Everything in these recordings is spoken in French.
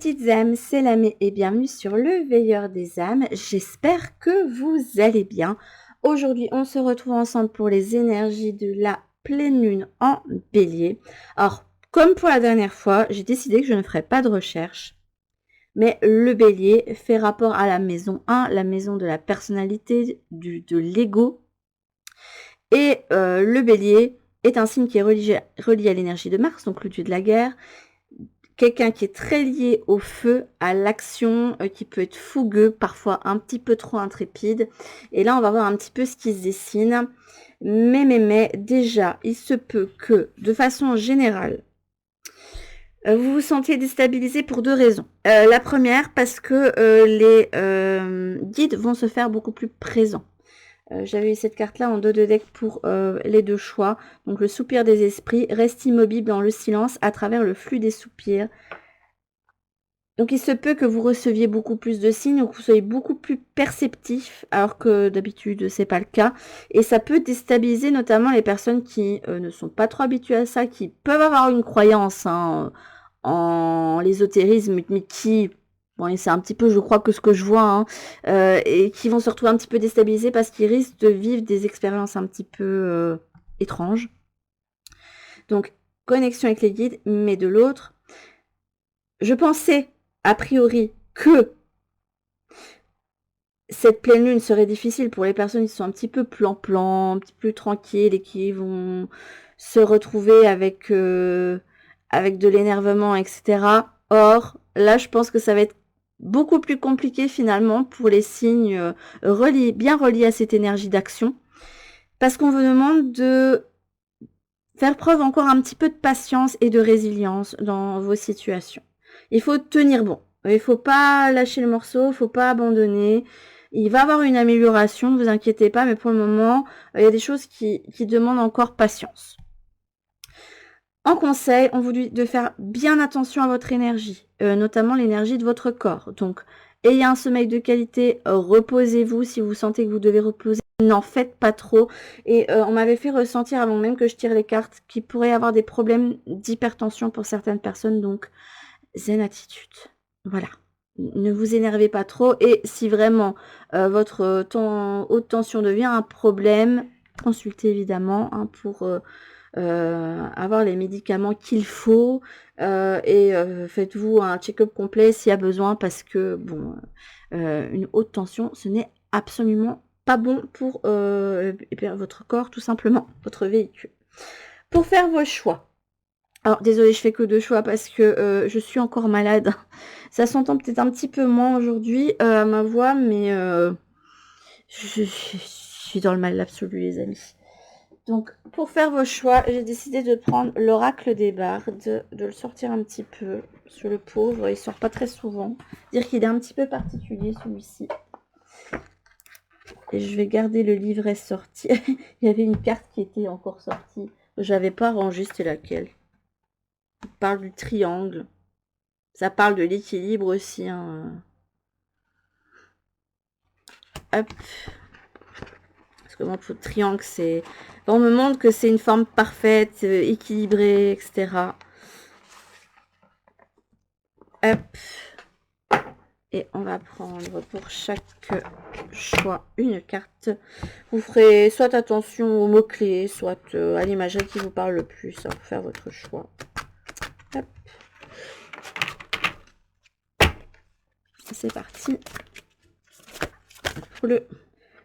petites âmes, c'est Lamé et bienvenue sur le Veilleur des âmes. J'espère que vous allez bien. Aujourd'hui, on se retrouve ensemble pour les énergies de la pleine lune en bélier. Alors, comme pour la dernière fois, j'ai décidé que je ne ferai pas de recherche. Mais le bélier fait rapport à la maison 1, la maison de la personnalité, de l'ego. Et le bélier est un signe qui est relié à l'énergie de Mars, donc le dieu de la guerre. Quelqu'un qui est très lié au feu, à l'action, qui peut être fougueux, parfois un petit peu trop intrépide. Et là, on va voir un petit peu ce qui se dessine. Mais, déjà, il se peut que, de façon générale, vous vous sentiez déstabilisé pour deux raisons. La première, parce que les guides vont se faire beaucoup plus présents. J'avais eu cette carte-là en dos de deck pour les deux choix. Donc le soupir des esprits reste immobile dans le silence à travers le flux des soupirs. Donc il se peut que vous receviez beaucoup plus de signes ou que vous soyez beaucoup plus perceptif, alors que d'habitude c'est pas le cas. Et ça peut déstabiliser notamment les personnes qui ne sont pas trop habituées à ça, qui peuvent avoir une croyance en l'ésotérisme, mais qui... Bon, c'est un petit peu, je crois, que ce que je vois, et qui vont se retrouver un petit peu déstabilisés parce qu'ils risquent de vivre des expériences un petit peu étranges. Donc, connexion avec les guides, mais de l'autre, je pensais, a priori, que cette pleine lune serait difficile pour les personnes qui sont un petit peu plan-plan, un petit peu tranquilles et qui vont se retrouver avec de l'énervement, etc. Or, là, je pense que ça va être beaucoup plus compliqué finalement pour les signes bien reliés à cette énergie d'action, parce qu'on vous demande de faire preuve encore un petit peu de patience et de résilience dans vos situations. Il faut tenir bon, il faut pas lâcher le morceau, il faut pas abandonner. Il va y avoir une amélioration, ne vous inquiétez pas, mais pour le moment, il y a des choses qui demandent encore patience. En conseil, on vous dit de faire bien attention à votre énergie, notamment l'énergie de votre corps. Donc, ayez un sommeil de qualité, reposez-vous si vous sentez que vous devez reposer. N'en faites pas trop. Et on m'avait fait ressentir avant même que je tire les cartes qu'il pourrait y avoir des problèmes d'hypertension pour certaines personnes. Donc, zen attitude. Voilà. Ne vous énervez pas trop. Et si vraiment votre haute tension devient un problème, consultez évidemment pour... avoir les médicaments qu'il faut et faites-vous un check-up complet s'il y a besoin parce que bon, une haute tension, ce n'est absolument pas bon pour votre corps, tout simplement, votre véhicule. Pour faire vos choix. Alors, désolée, je fais que deux choix parce que je suis encore malade. Ça s'entend peut-être un petit peu moins aujourd'hui à ma voix, mais je suis dans le mal absolu, les amis. Donc, pour faire vos choix, j'ai décidé de prendre l'oracle des bardes, de le sortir un petit peu sur le pauvre. Il sort pas très souvent. Dire qu'il est un petit peu particulier, celui-ci. Et je vais garder le livret sorti. Il y avait une carte qui était encore sortie. J'avais pas rangé, c'était laquelle? Il parle du triangle. Ça parle de l'équilibre aussi. Hein. Hop. Parce que moi, pour le triangle, c'est... On me montre que c'est une forme parfaite, équilibrée, etc. Hop. Et on va prendre pour chaque choix une carte. Vous ferez soit attention aux mots-clés, soit à l'imagerie qui vous parle le plus pour faire votre choix. Hop. C'est parti. Pour le...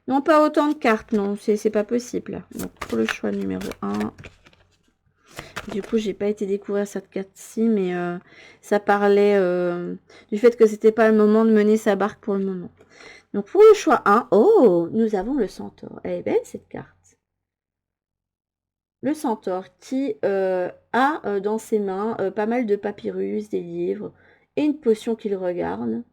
Non, pas autant de cartes, non, c'est pas possible. Donc, pour le choix numéro 1... Du coup, j'ai pas été découvrir cette carte-ci, mais ça parlait du fait que c'était pas le moment de mener sa barque pour le moment. Donc, pour le choix 1, oh, nous avons le centaure. Elle est belle, cette carte. Le centaure qui a dans ses mains pas mal de papyrus, des livres et une potion qu'il regarde.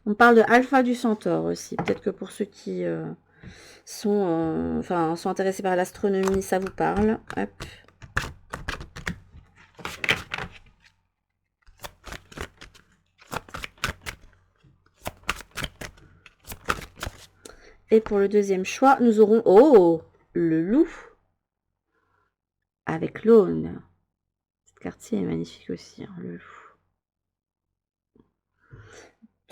On parle de Alpha du centaure aussi. Peut-être que pour ceux qui... sont intéressés par l'astronomie, ça vous parle. Hop. Et pour le deuxième choix, nous aurons le loup avec l'aune. carte-ci est magnifique aussi, hein, le loup.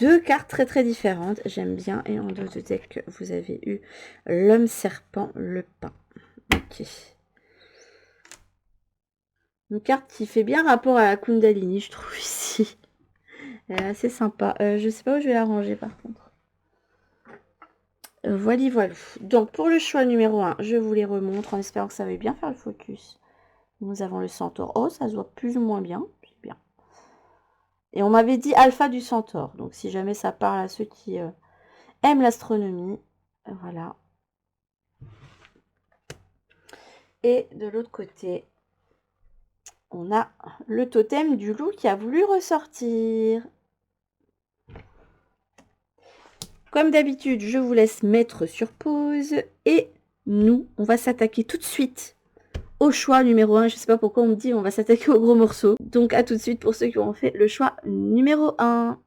Deux cartes très très différentes, j'aime bien. Et en dos de deck, vous avez eu l'homme serpent, le pain. Ok. Une carte qui fait bien rapport à la Kundalini, je trouve ici. Elle est assez sympa. Je sais pas où je vais la ranger par contre. Voilà, voilà. Donc pour le choix numéro 1, je vous les remontre en espérant que ça va bien faire le focus. Nous avons le centaure. Oh, ça se voit plus ou moins bien. C'est bien. Et on m'avait dit alpha du centaure. Donc si jamais ça parle à ceux qui aiment l'astronomie. Voilà. Et de l'autre côté, on a le totem du loup qui a voulu ressortir. Comme d'habitude, je vous laisse mettre sur pause. Et nous, on va s'attaquer tout de suite au choix numéro 1. Je ne sais pas pourquoi on me dit on va s'attaquer au gros morceau. Donc à tout de suite pour ceux qui ont fait le choix numéro 1.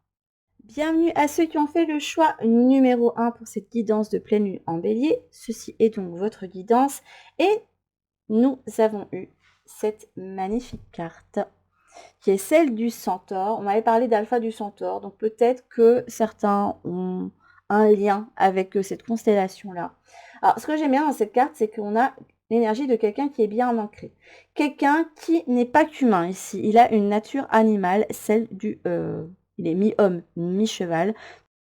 Bienvenue à ceux qui ont fait le choix numéro 1 pour cette guidance de pleine lune en bélier. Ceci est donc votre guidance. Et nous avons eu cette magnifique carte qui est celle du centaure. On m'avait parlé d'alpha du centaure. Donc peut-être que certains ont un lien avec cette constellation-là. Alors ce que j'aime bien dans cette carte, c'est qu'on a l'énergie de quelqu'un qui est bien ancré. Quelqu'un qui n'est pas qu'humain ici. Il a une nature animale, celle du... il est mi-homme, mi-cheval.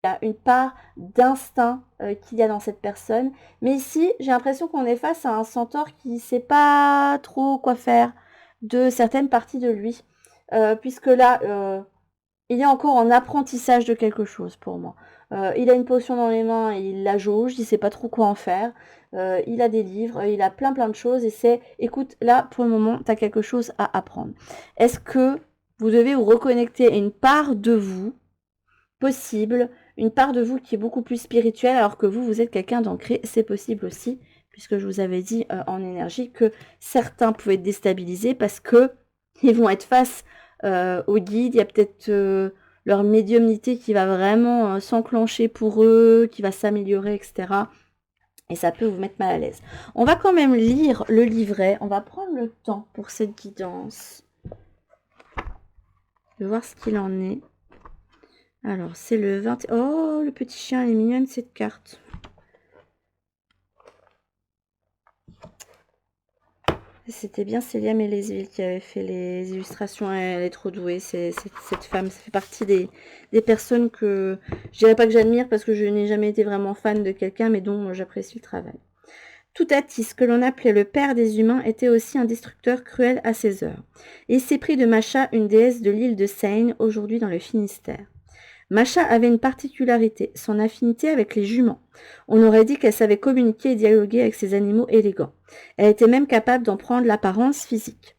Il y a une part d'instinct qu'il y a dans cette personne. Mais ici, j'ai l'impression qu'on est face à un centaure qui ne sait pas trop quoi faire de certaines parties de lui. Puisque là, il est encore en apprentissage de quelque chose pour moi. Il a une potion dans les mains, il la jauge, il ne sait pas trop quoi en faire. Il a des livres, il a plein de choses. Et c'est, écoute, là, pour le moment, tu as quelque chose à apprendre. Est-ce que vous devez vous reconnecter à une part de vous possible, une part de vous qui est beaucoup plus spirituelle, alors que vous êtes quelqu'un d'ancré, c'est possible aussi, puisque je vous avais dit en énergie que certains pouvaient être déstabilisés parce que ils vont être face au guide, il y a peut-être leur médiumnité qui va vraiment s'enclencher pour eux, qui va s'améliorer, etc. Et ça peut vous mettre mal à l'aise. On va quand même lire le livret, on va prendre le temps pour cette guidance, de voir ce qu'il en est. Alors, c'est le 20... Oh, le petit chien, elle est mignonne, cette carte. C'était bien Célia Mélésville qui avait fait les illustrations. Elle est trop douée, cette femme. Ça fait partie des personnes que... Je dirais pas que j'admire parce que je n'ai jamais été vraiment fan de quelqu'un, mais dont j'apprécie le travail. Toutatis, que l'on appelait le père des humains, était aussi un destructeur cruel à ses heures. Il s'est pris de Macha, une déesse de l'île de Seine, aujourd'hui dans le Finistère. Macha avait une particularité, son affinité avec les juments. On aurait dit qu'elle savait communiquer et dialoguer avec ces animaux élégants. Elle était même capable d'en prendre l'apparence physique.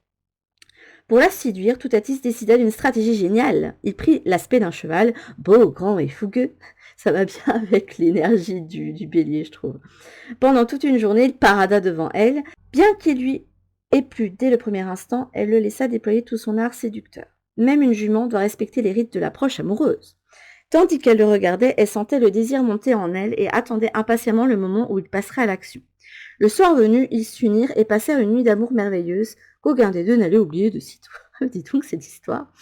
Pour la séduire, Toutatis décida d'une stratégie géniale. Il prit l'aspect d'un cheval, beau, grand et fougueux. Ça va bien avec l'énergie du bélier, je trouve. Pendant toute une journée, il parada devant elle. Bien qu'il lui ait plu dès le premier instant, elle le laissa déployer tout son art séducteur. Même une jument doit respecter les rites de l'approche amoureuse. Tandis qu'elle le regardait, elle sentait le désir monter en elle et attendait impatiemment le moment où il passerait à l'action. Le soir venu, ils s'unirent et passèrent une nuit d'amour merveilleuse qu'aucun des deux n'allait oublier de sitôt. Dis donc cette histoire.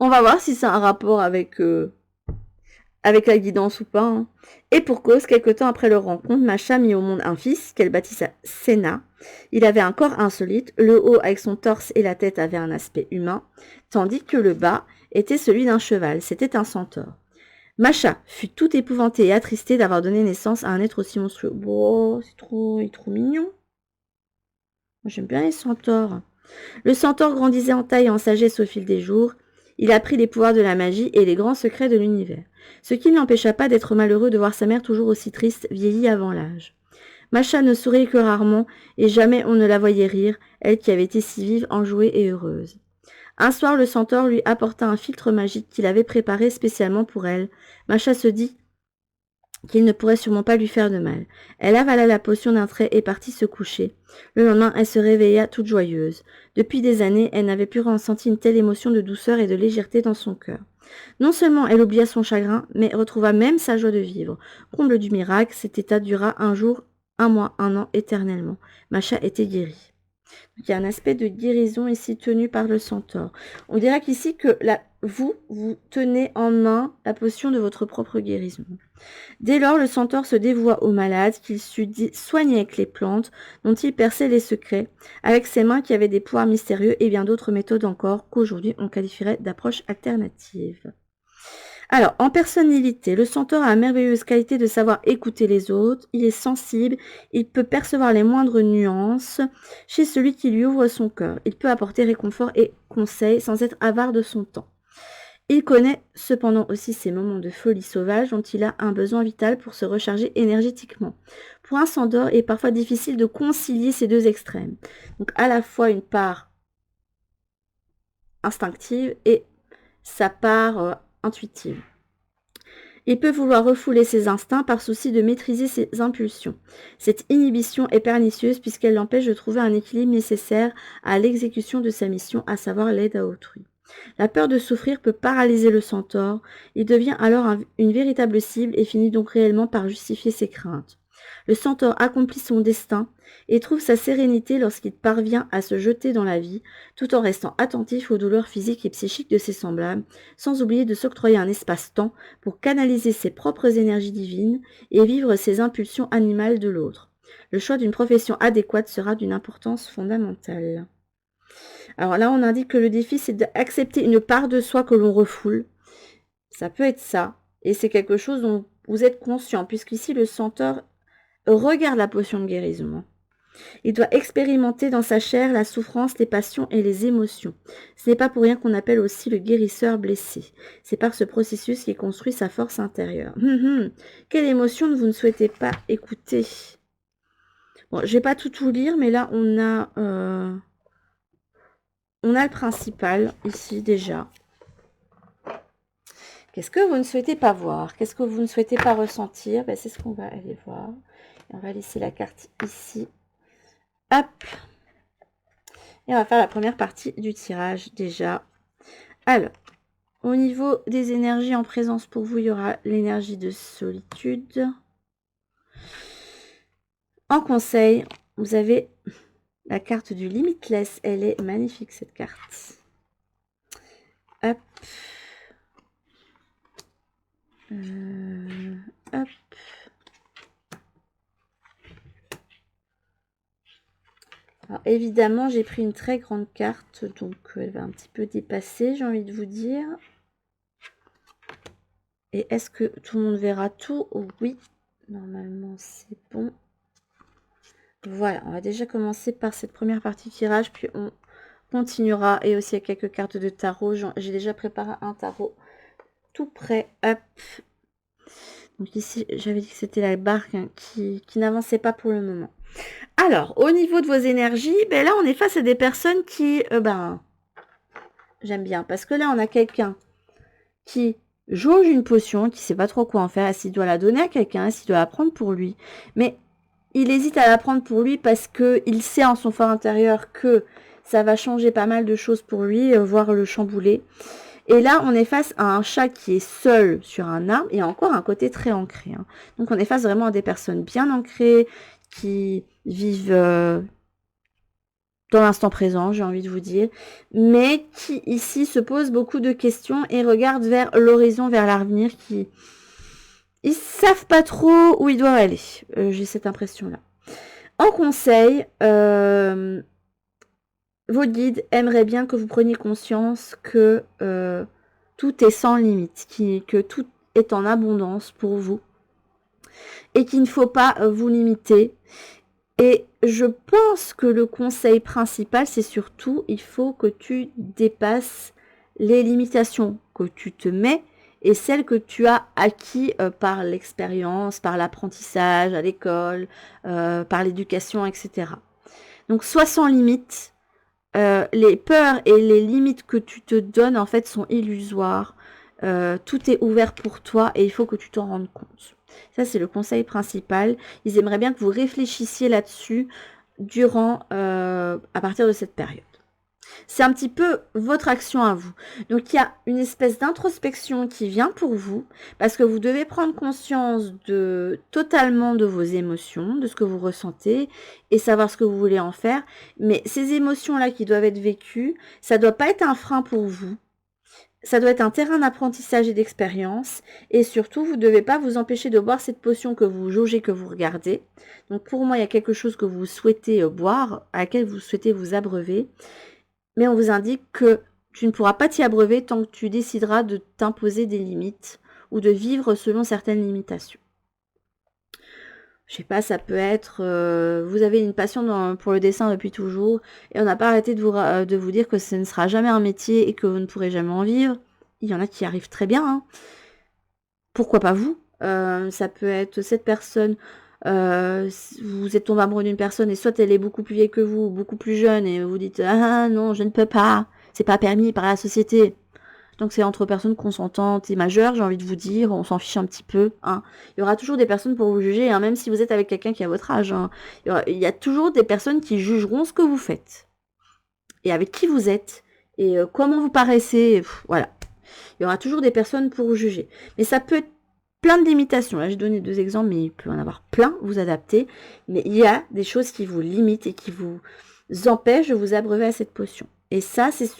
On va voir si c'est un rapport avec la guidance ou pas. Hein. Et pour cause, quelque temps après leur rencontre, Macha mit au monde un fils qu'elle baptisa Senna. Il avait un corps insolite, le haut avec son torse et la tête avait un aspect humain, tandis que le bas était celui d'un cheval, c'était un centaure. Macha fut tout épouvantée et attristée d'avoir donné naissance à un être aussi monstrueux. Oh, il est trop mignon. Moi, j'aime bien les centaures. Le centaure grandissait en taille et en sagesse au fil des jours. Il apprit les pouvoirs de la magie et les grands secrets de l'univers. Ce qui ne l'empêcha pas d'être malheureux de voir sa mère toujours aussi triste, vieillie avant l'âge. Macha ne souriait que rarement et jamais on ne la voyait rire, elle qui avait été si vive, enjouée et heureuse. Un soir, le centaure lui apporta un philtre magique qu'il avait préparé spécialement pour elle. Macha se dit qu'il ne pourrait sûrement pas lui faire de mal. Elle avala la potion d'un trait et partit se coucher. Le lendemain, elle se réveilla toute joyeuse. Depuis des années, elle n'avait plus ressenti une telle émotion de douceur et de légèreté dans son cœur. Non seulement elle oublia son chagrin, mais retrouva même sa joie de vivre. Comble du miracle, cet état dura un jour, un mois, un an, éternellement. Macha était guérie. Il y a un aspect de guérison ici tenu par le centaure. On dirait qu'ici que vous tenez en main la potion de votre propre guérison. Dès lors, le centaure se dévoua au malade qu'il sut soigner avec les plantes dont il perçait les secrets, avec ses mains qui avaient des pouvoirs mystérieux et bien d'autres méthodes encore qu'aujourd'hui on qualifierait d'approche alternative. Alors, en personnalité, le centaure a la merveilleuse qualité de savoir écouter les autres, il est sensible, il peut percevoir les moindres nuances chez celui qui lui ouvre son cœur. Il peut apporter réconfort et conseil sans être avare de son temps. Il connaît cependant aussi ces moments de folie sauvage dont il a un besoin vital pour se recharger énergétiquement. Pour un centaure, il est parfois difficile de concilier ces deux extrêmes. Donc à la fois une part instinctive et sa part intuitive. Il peut vouloir refouler ses instincts par souci de maîtriser ses impulsions. Cette inhibition est pernicieuse puisqu'elle l'empêche de trouver un équilibre nécessaire à l'exécution de sa mission, à savoir l'aide à autrui. La peur de souffrir peut paralyser le centaure, il devient alors une véritable cible et finit donc réellement par justifier ses craintes. Le centaure accomplit son destin et trouve sa sérénité lorsqu'il parvient à se jeter dans la vie, tout en restant attentif aux douleurs physiques et psychiques de ses semblables, sans oublier de s'octroyer un espace-temps pour canaliser ses propres énergies divines et vivre ses impulsions animales de l'autre. Le choix d'une profession adéquate sera d'une importance fondamentale. Alors là, on indique que le défi, c'est d'accepter une part de soi que l'on refoule. Ça peut être ça. Et c'est quelque chose dont vous êtes conscient, puisqu'ici, le centaure regarde la potion de guérison. Il doit expérimenter dans sa chair la souffrance, les passions et les émotions. Ce n'est pas pour rien qu'on appelle aussi le guérisseur blessé. C'est par ce processus qu'il construit sa force intérieure. Quelle émotion vous ne souhaitez pas écouter? Bon, je vais pas tout lire, mais là, on a le principal ici déjà. Qu'est-ce que vous ne souhaitez pas voir? Qu'est-ce que vous ne souhaitez pas ressentir? Ben, c'est ce qu'on va aller voir. On va laisser la carte ici. Hop. Et on va faire la première partie du tirage déjà. Alors, au niveau des énergies en présence pour vous, il y aura l'énergie de solitude. En conseil, vous avez la carte du Limitless. Elle est magnifique, cette carte. Hop. Hop. Alors, évidemment, j'ai pris une très grande carte, donc elle va un petit peu dépasser, j'ai envie de vous dire. Et est-ce que tout le monde verra tout? Oui, normalement c'est bon. Voilà, on va déjà commencer par cette première partie de tirage, puis on continuera. Et aussi, il y a quelques cartes de tarot. J'ai déjà préparé un tarot tout prêt. Hop. Donc ici, j'avais dit que c'était la barque qui n'avançait pas pour le moment. Alors, au niveau de vos énergies, ben là, on est face à des personnes qui, j'aime bien. Parce que là, on a quelqu'un qui jauge une potion, qui sait pas trop quoi en faire, s'il doit la donner à quelqu'un, s'il doit la prendre pour lui. Mais il hésite à la prendre pour lui parce qu'il sait en son fort intérieur que ça va changer pas mal de choses pour lui, voire le chambouler. Et là, on est face à un chat qui est seul sur un arbre et encore un côté très ancré. Donc, on est face vraiment à des personnes bien ancrées qui vivent dans l'instant présent, j'ai envie de vous dire, mais qui ici se posent beaucoup de questions et regardent vers l'horizon, vers l'avenir, qui ils savent pas trop où ils doivent aller. J'ai cette impression-là. En conseil, vos guides aimeraient bien que vous preniez conscience que tout est sans limite, que tout est en abondance pour vous et qu'il ne faut pas vous limiter. Et je pense que le conseil principal, c'est surtout, il faut que tu dépasses les limitations que tu te mets et celles que tu as acquis par l'expérience, par l'apprentissage à l'école, par l'éducation, etc. Donc, sois sans limite. Les peurs et les limites que tu te donnes, en fait, sont illusoires. Tout est ouvert pour toi et il faut que tu t'en rendes compte. Ça, c'est le conseil principal. Ils aimeraient bien que vous réfléchissiez là-dessus durant, à partir de cette période. C'est un petit peu votre action à vous. Donc, il y a une espèce d'introspection qui vient pour vous, parce que vous devez prendre conscience totalement de vos émotions, de ce que vous ressentez, et savoir ce que vous voulez en faire. Mais ces émotions-là qui doivent être vécues, ça ne doit pas être un frein pour vous. Ça doit être un terrain d'apprentissage et d'expérience. Et surtout, vous ne devez pas vous empêcher de boire cette potion que vous jaugez, que vous regardez. Donc, pour moi, il y a quelque chose que vous souhaitez boire, à laquelle vous souhaitez vous abreuver. Mais on vous indique que tu ne pourras pas t'y abreuver tant que tu décideras de t'imposer des limites ou de vivre selon certaines limitations. Je sais pas, ça peut être, vous avez une passion pour le dessin depuis toujours et on n'a pas arrêté de vous dire que ce ne sera jamais un métier et que vous ne pourrez jamais en vivre. Il y en a qui arrivent très bien, hein. Pourquoi pas vous? Ça peut être cette personne, vous êtes tombé amoureux d'une personne et soit elle est beaucoup plus vieille que vous, beaucoup plus jeune et vous dites: «Ah non, je ne peux pas, c'est pas permis par la société». Donc c'est entre personnes consentantes et majeures, j'ai envie de vous dire, on s'en fiche un petit peu, hein. Il y aura toujours des personnes pour vous juger, hein, même si vous êtes avec quelqu'un qui a votre âge, hein. Il y a toujours des personnes qui jugeront ce que vous faites et avec qui vous êtes et comment vous paraissez, voilà. Il y aura toujours des personnes pour vous juger. Mais ça peut être plein de limitations. Là, j'ai donné 2 exemples, mais il peut en avoir plein, vous adaptez. Mais il y a des choses qui vous limitent et qui vous empêchent de vous abreuver à cette potion. Et ça, c'est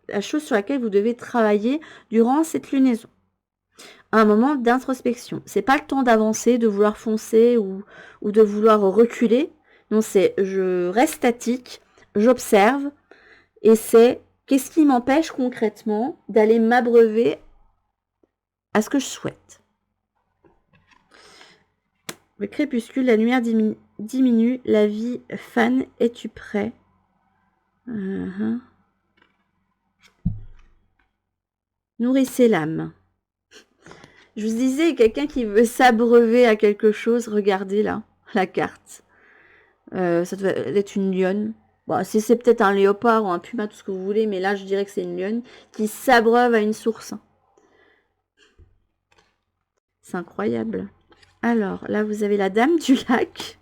la chose sur laquelle vous devez travailler durant cette lunaison. Un moment d'introspection. C'est pas le temps d'avancer, de vouloir foncer ou de vouloir reculer. Non, c'est je reste statique, j'observe, et c'est qu'est-ce qui m'empêche concrètement d'aller m'abreuver à ce que je souhaite. Le crépuscule, la lumière diminue, la vie fane, es-tu prêt? Nourrissez l'âme. Je vous disais, quelqu'un qui veut s'abreuver à quelque chose, regardez là, la carte. Ça doit être une lionne. Bon, si c'est peut-être un léopard ou un puma, tout ce que vous voulez, mais là, je dirais que c'est une lionne qui s'abreuve à une source. C'est incroyable. Alors, là, vous avez la dame du lac.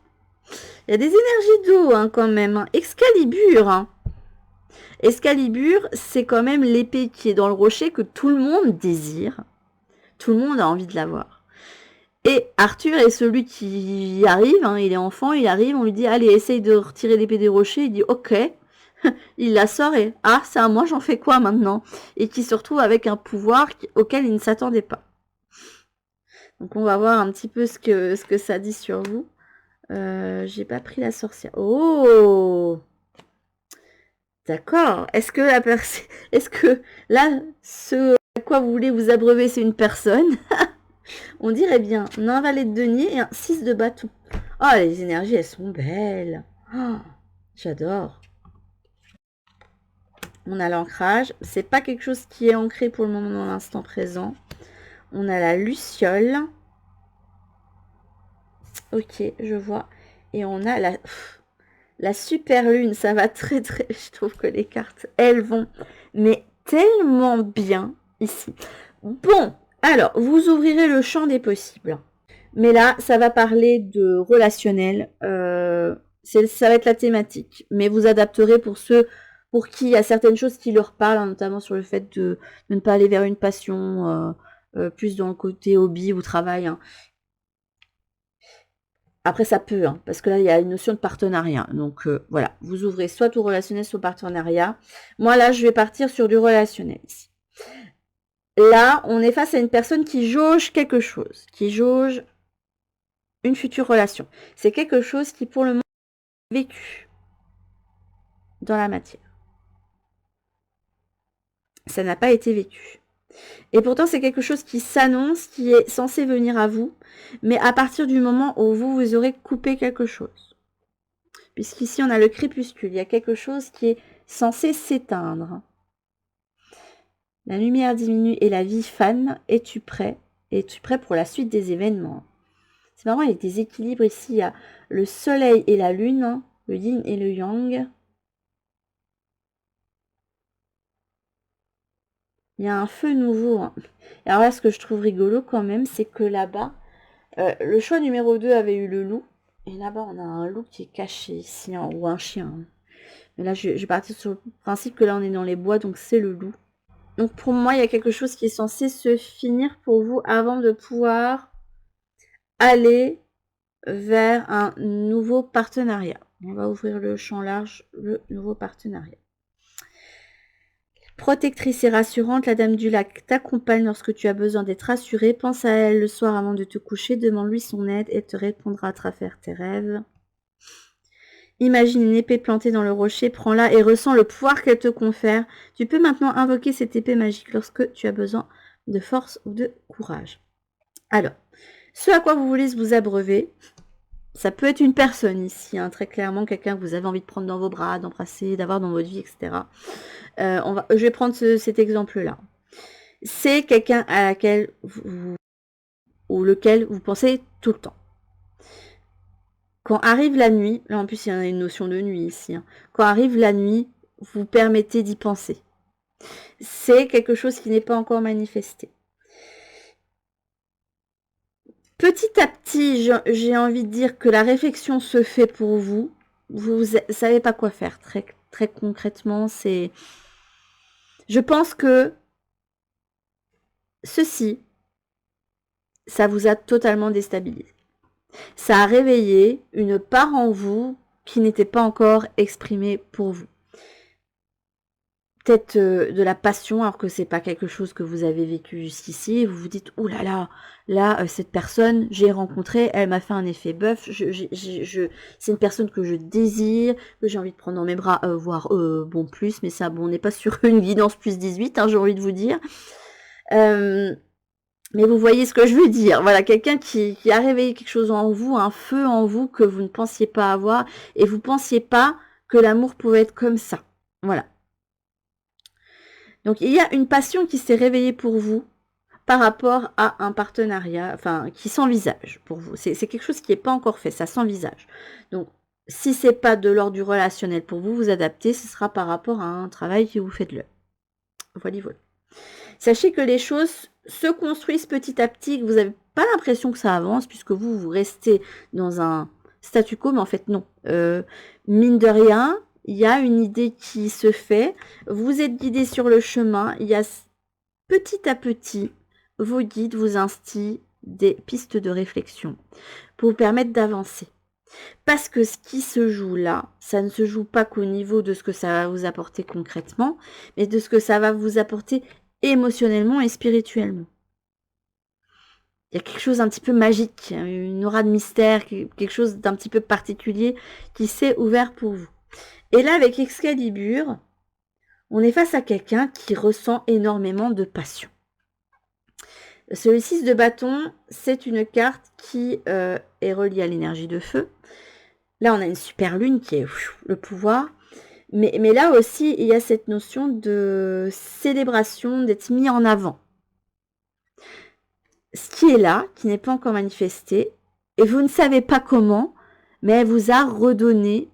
Il y a des énergies d'eau, hein, quand même. Hein. Excalibur, hein. Excalibur, c'est quand même l'épée qui est dans le rocher que tout le monde désire. Tout le monde a envie de l'avoir. Et Arthur est celui qui y arrive, hein, il est enfant, il arrive, on lui dit, allez, essaye de retirer l'épée des rochers, il dit, ok. Il la sort et, ah, c'est à moi, j'en fais quoi maintenant? Et qui se retrouve avec un pouvoir auquel il ne s'attendait pas. Donc on va voir un petit peu ce que ça dit sur vous. J'ai pas pris la sorcière. Oh! D'accord. Est-ce que là, ce à quoi vous voulez vous abreuver, c'est une personne? On dirait bien un valet de denier et un 6 de bâton. Oh, les énergies, elles sont belles. Oh, j'adore. On a l'ancrage. C'est pas quelque chose qui est ancré pour le moment dans l'instant présent. On a la luciole. Ok, je vois. Et on a la super lune. Ça va très très... Je trouve que les cartes, elles vont... Mais tellement bien ici. Bon, alors, vous ouvrirez le champ des possibles. Mais là, ça va parler de relationnel. Ça va être la thématique. Mais vous adapterez pour ceux pour qui il y a certaines choses qui leur parlent, hein, notamment sur le fait de ne pas aller vers une passion, plus dans le côté hobby ou travail. Hein. Après, ça peut, hein, parce que là, il y a une notion de partenariat. Donc, voilà, vous ouvrez soit au relationnel, soit au partenariat. Moi, là, je vais partir sur du relationnel ici. Là, on est face à une personne qui jauge quelque chose, qui jauge une future relation. C'est quelque chose qui, pour le moment, est vécu dans la matière. Ça n'a pas été vécu. Et pourtant, c'est quelque chose qui s'annonce, qui est censé venir à vous, mais à partir du moment où vous aurez coupé quelque chose. Puisqu'ici, on a le crépuscule. Il y a quelque chose qui est censé s'éteindre. La lumière diminue et la vie fane. Es-tu prêt? Es-tu prêt pour la suite des événements? C'est marrant, il y a des équilibres ici. Il y a le soleil et la lune, le yin et le yang. Il y a un feu nouveau. Hein. Alors là, ce que je trouve rigolo quand même, c'est que là-bas, le choix numéro 2 avait eu le loup. Et là-bas, on a un loup qui est caché ici, hein, ou un chien. Mais là, je vais partir sur le principe que là, on est dans les bois, donc c'est le loup. Donc pour moi, il y a quelque chose qui est censé se finir pour vous avant de pouvoir aller vers un nouveau partenariat. On va ouvrir le champ large, le nouveau partenariat. Protectrice et rassurante, la dame du lac t'accompagne lorsque tu as besoin d'être rassurée. Pense à elle le soir avant de te coucher, demande-lui son aide et elle te répondra à travers tes rêves. Imagine une épée plantée dans le rocher, prends-la et ressens le pouvoir qu'elle te confère. Tu peux maintenant invoquer cette épée magique lorsque tu as besoin de force ou de courage. Alors, ce à quoi vous voulez vous abreuver, ça peut être une personne ici, hein, très clairement, quelqu'un que vous avez envie de prendre dans vos bras, d'embrasser, d'avoir dans votre vie, etc. Je vais prendre cet exemple-là. C'est quelqu'un à laquelle ou lequel vous pensez tout le temps. Quand arrive la nuit, là en plus il y a une notion de nuit ici, hein. Quand arrive la nuit, vous permettez d'y penser. C'est quelque chose qui n'est pas encore manifesté. Petit à petit, j'ai envie de dire que la réflexion se fait pour vous. Vous ne savez pas quoi faire. Très, très concrètement, c'est... Je pense que ceci, ça vous a totalement déstabilisé. Ça a réveillé une part en vous qui n'était pas encore exprimée pour vous. Peut-être de la passion, alors que c'est pas quelque chose que vous avez vécu jusqu'ici. Vous vous dites, oh là là, cette personne, j'ai rencontré, elle m'a fait un effet bœuf. C'est une personne que je désire, que j'ai envie de prendre dans mes bras, voire bon plus, mais ça, bon, on n'est pas sur une guidance plus 18, hein, j'ai envie de vous dire. Mais vous voyez ce que je veux dire. Voilà, quelqu'un qui a réveillé quelque chose en vous, un feu en vous que vous ne pensiez pas avoir, et vous ne pensiez pas que l'amour pouvait être comme ça. Voilà. Donc, il y a une passion qui s'est réveillée pour vous par rapport à un partenariat, enfin, qui s'envisage pour vous. C'est quelque chose qui n'est pas encore fait, ça s'envisage. Donc, si ce n'est pas de l'ordre du relationnel pour vous, vous adaptez, ce sera par rapport à un travail que vous faites là. Voilà. Sachez que les choses se construisent petit à petit, que vous n'avez pas l'impression que ça avance, puisque vous restez dans un statu quo, mais en fait, non. Mine de rien, il y a une idée qui se fait, vous êtes guidé sur le chemin, il y a petit à petit, vos guides vous instillent des pistes de réflexion pour vous permettre d'avancer. Parce que ce qui se joue là, ça ne se joue pas qu'au niveau de ce que ça va vous apporter concrètement, mais de ce que ça va vous apporter émotionnellement et spirituellement. Il y a quelque chose d'un petit peu magique, une aura de mystère, quelque chose d'un petit peu particulier qui s'est ouvert pour vous. Et là, avec Excalibur, on est face à quelqu'un qui ressent énormément de passion. Le 6 de bâton, c'est une carte qui est reliée à l'énergie de feu. Là, on a une super lune qui est le pouvoir. Mais là aussi, il y a cette notion de célébration, d'être mis en avant. Ce qui est là, qui n'est pas encore manifesté, et vous ne savez pas comment, mais elle vous a redonné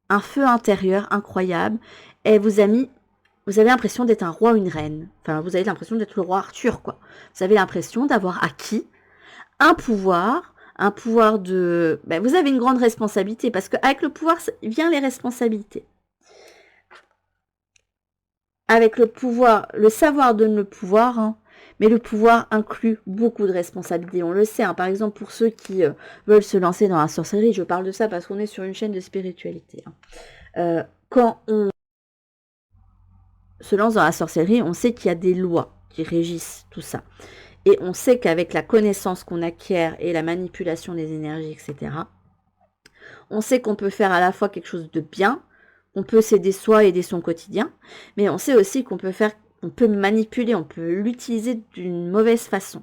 un feu intérieur incroyable. Elle vous a mis, vous avez l'impression d'être un roi ou une reine. Enfin, vous avez l'impression d'être le roi Arthur, quoi. Vous avez l'impression d'avoir acquis un pouvoir de... Ben, vous avez une grande responsabilité, parce qu'avec le pouvoir vient les responsabilités. Avec le pouvoir, le savoir donne le pouvoir, hein, mais le pouvoir inclut beaucoup de responsabilités. On le sait, hein, par exemple, pour ceux qui veulent se lancer dans la sorcellerie, je parle de ça parce qu'on est sur une chaîne de spiritualité. Hein. Quand on se lance dans la sorcellerie, on sait qu'il y a des lois qui régissent tout ça. Et on sait qu'avec la connaissance qu'on acquiert et la manipulation des énergies, etc., on sait qu'on peut faire à la fois quelque chose de bien, on peut s'aider soi, aider son quotidien, mais on sait aussi qu'on peut faire, on peut manipuler, on peut l'utiliser d'une mauvaise façon.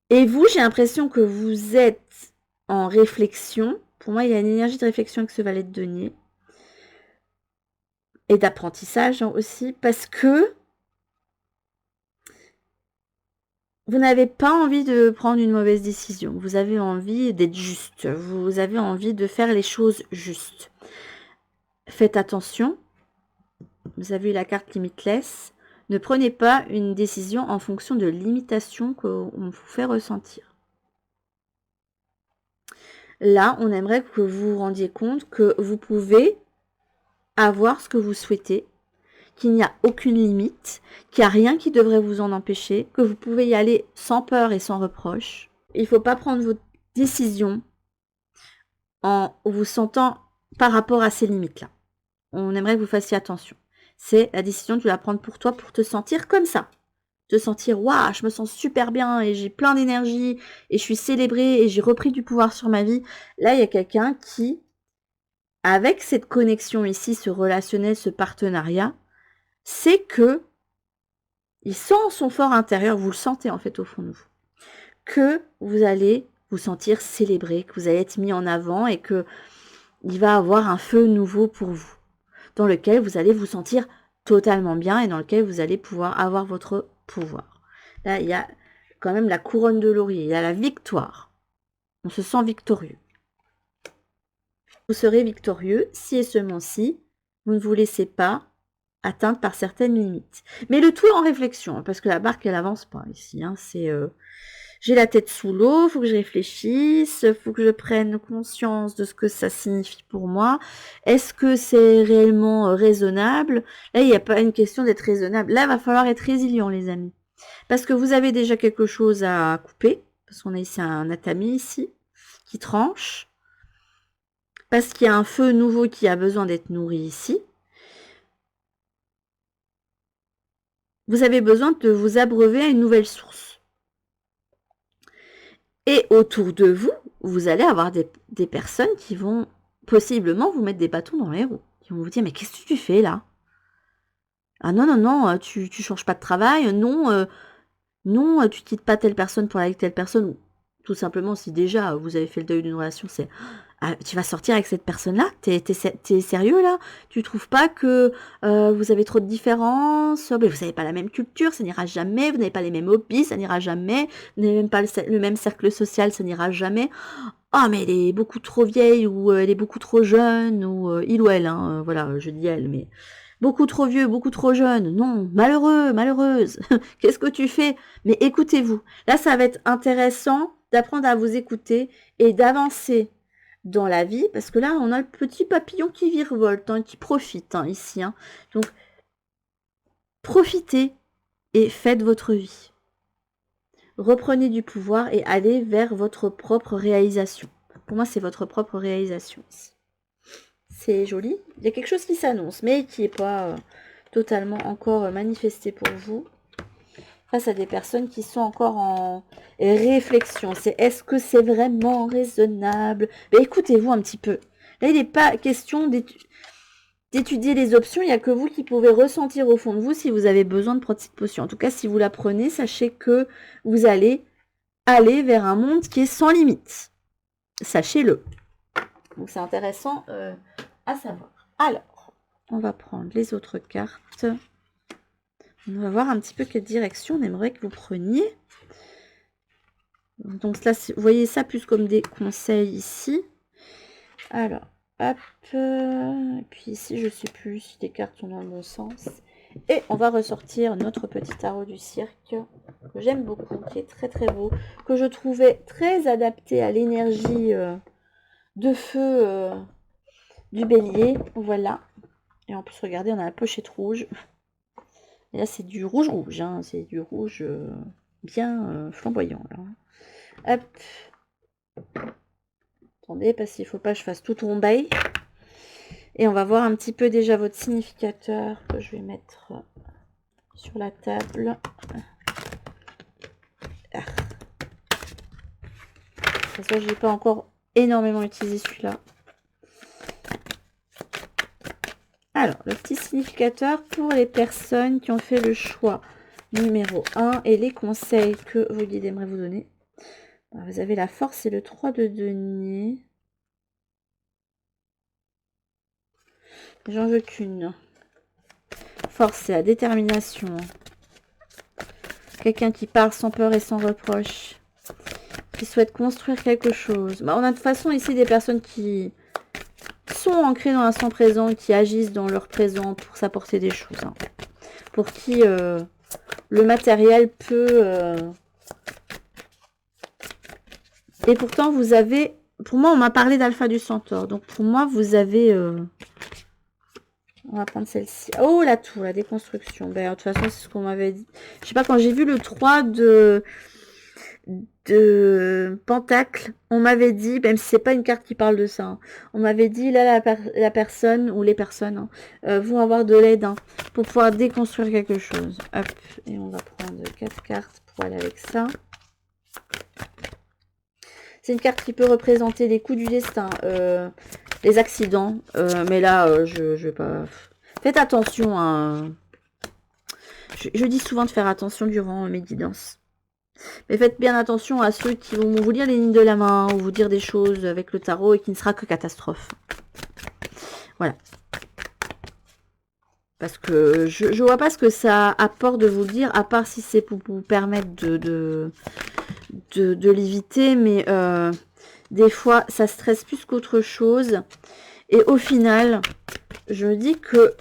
Et vous, j'ai l'impression que vous êtes en réflexion. Pour moi, il y a une énergie de réflexion avec ce valet de denier. Et d'apprentissage aussi, parce que vous n'avez pas envie de prendre une mauvaise décision. Vous avez envie d'être juste. Vous avez envie de faire les choses justes. Faites attention. Vous avez eu la carte Limitless. Ne prenez pas une décision en fonction de l'imitation qu'on vous fait ressentir. Là, on aimerait que vous vous rendiez compte que vous pouvez avoir ce que vous souhaitez, qu'il n'y a aucune limite, qu'il n'y a rien qui devrait vous en empêcher, que vous pouvez y aller sans peur et sans reproche. Il ne faut pas prendre vos décisions en vous sentant par rapport à ces limites-là. On aimerait que vous fassiez attention. C'est la décision, tu vas prendre pour toi pour te sentir comme ça. Te sentir, waouh, je me sens super bien et j'ai plein d'énergie et je suis célébrée et j'ai repris du pouvoir sur ma vie. Là, il y a quelqu'un qui, avec cette connexion ici, ce relationnel, ce partenariat, c'est que il sent son fort intérieur, vous le sentez en fait au fond de vous, que vous allez vous sentir célébré, que vous allez être mis en avant et que il va avoir un feu nouveau pour vous, dans lequel vous allez vous sentir totalement bien et dans lequel vous allez pouvoir avoir votre pouvoir. Là, il y a quand même la couronne de laurier, il y a la victoire. On se sent victorieux. Vous serez victorieux si et seulement si vous ne vous laissez pas atteindre par certaines limites. Mais le tout en réflexion, parce que la barque, elle avance pas ici. Hein, c'est j'ai la tête sous l'eau, faut que je réfléchisse, faut que je prenne conscience de ce que ça signifie pour moi. Est-ce que c'est réellement raisonnable? Là, il n'y a pas une question d'être raisonnable. Là, il va falloir être résilient, les amis. Parce que vous avez déjà quelque chose à couper, parce qu'on a ici un atami ici, qui tranche. Parce qu'il y a un feu nouveau qui a besoin d'être nourri ici. Vous avez besoin de vous abreuver à une nouvelle source. Et autour de vous, vous allez avoir des personnes qui vont possiblement vous mettre des bâtons dans les roues. Qui vont vous dire, mais qu'est-ce que tu fais là? Ah non, non, non, tu changes pas de travail. Non, non, tu quittes pas telle personne pour aller avec telle personne. Ou tout simplement, si déjà vous avez fait le deuil d'une relation, c'est... Ah, tu vas sortir avec cette personne-là? T'es sérieux là? Tu trouves pas que vous avez trop de différences? Mais vous n'avez pas la même culture, ça n'ira jamais. Vous n'avez pas les mêmes hobbies, ça n'ira jamais. Vous n'avez même pas le même cercle social, ça n'ira jamais. Ah, mais elle est beaucoup trop vieille ou elle est beaucoup trop jeune ou il ou elle, hein, voilà, je dis elle, mais beaucoup trop vieux, beaucoup trop jeune. Non, malheureux, malheureuse. Qu'est-ce que tu fais? Mais écoutez-vous. Là, ça va être intéressant d'apprendre à vous écouter et d'avancer dans la vie, parce que là, on a le petit papillon qui virevolte, hein, qui profite hein, ici. Hein. Donc, profitez et faites votre vie. Reprenez du pouvoir et allez vers votre propre réalisation. Pour moi, c'est votre propre réalisation ici. C'est joli. Il y a quelque chose qui s'annonce, mais qui n'est pas totalement encore manifesté pour vous. Face à des personnes qui sont encore en réflexion. C'est est-ce que c'est vraiment raisonnable? Mais écoutez-vous un petit peu. Là, il n'est pas question d'étudier les options. Il n'y a que vous qui pouvez ressentir au fond de vous si vous avez besoin de prendre cette potion. En tout cas, si vous la prenez, sachez que vous allez aller vers un monde qui est sans limite. Sachez-le. Donc, c'est intéressant à savoir. Alors, on va prendre les autres cartes. On va voir un petit peu quelle direction on aimerait que vous preniez. Donc là, vous voyez ça plus comme des conseils ici. Alors, hop. Et puis ici, je ne sais plus si les cartes sont dans le bon sens. Et on va ressortir notre petit tarot du cirque, que j'aime beaucoup, qui est très très beau, que je trouvais très adapté à l'énergie de feu du bélier. Voilà. Et en plus, regardez, on a la pochette rouge. Et là, c'est du rouge-rouge, hein. C'est du rouge bien flamboyant. Là. Hop. Attendez, parce qu'il ne faut pas que je fasse tout tomber. Et on va voir un petit peu déjà votre significateur que je vais mettre sur la table. Ah. Parce que je n'ai pas encore énormément utilisé celui-là. Alors, le petit significateur pour les personnes qui ont fait le choix numéro 1 et les conseils que vos guides aimeraient vous donner. Alors, vous avez la force et le 3 de denier. J'en veux qu'une. Force, c'est la détermination. Quelqu'un qui parle sans peur et sans reproche. Qui souhaite construire quelque chose. Bah, on a de toute façon ici des personnes qui sont ancrées dans l'instant présent, qui agissent dans leur présent pour s'apporter des choses. Hein. Pour qui le matériel peut... Et pourtant, vous avez... Pour moi, on m'a parlé d'Alpha du Centaure. Donc, pour moi, vous avez... On va prendre celle-ci. Oh, la tour, la déconstruction. Ben, de toute façon, c'est ce qu'on m'avait dit. Je sais pas, quand j'ai vu le 3 de Pentacle, on m'avait dit, même si c'est pas une carte qui parle de ça, hein, on m'avait dit, là, la personne, ou les personnes, hein, vont avoir de l'aide hein, pour pouvoir déconstruire quelque chose. Hop, et on va prendre 4 cartes pour aller avec ça. C'est une carte qui peut représenter les coups du destin, les accidents, mais là, je vais pas... Faites attention, hein. Je dis souvent de faire attention durant mes guidances. Mais faites bien attention à ceux qui vont vous lire les lignes de la main ou vous dire des choses avec le tarot et qui ne sera que catastrophe. Voilà. Parce que je vois pas ce que ça apporte de vous le dire, à part si c'est pour vous permettre de l'éviter. Mais des fois, ça stresse plus qu'autre chose. Et au final, je me dis que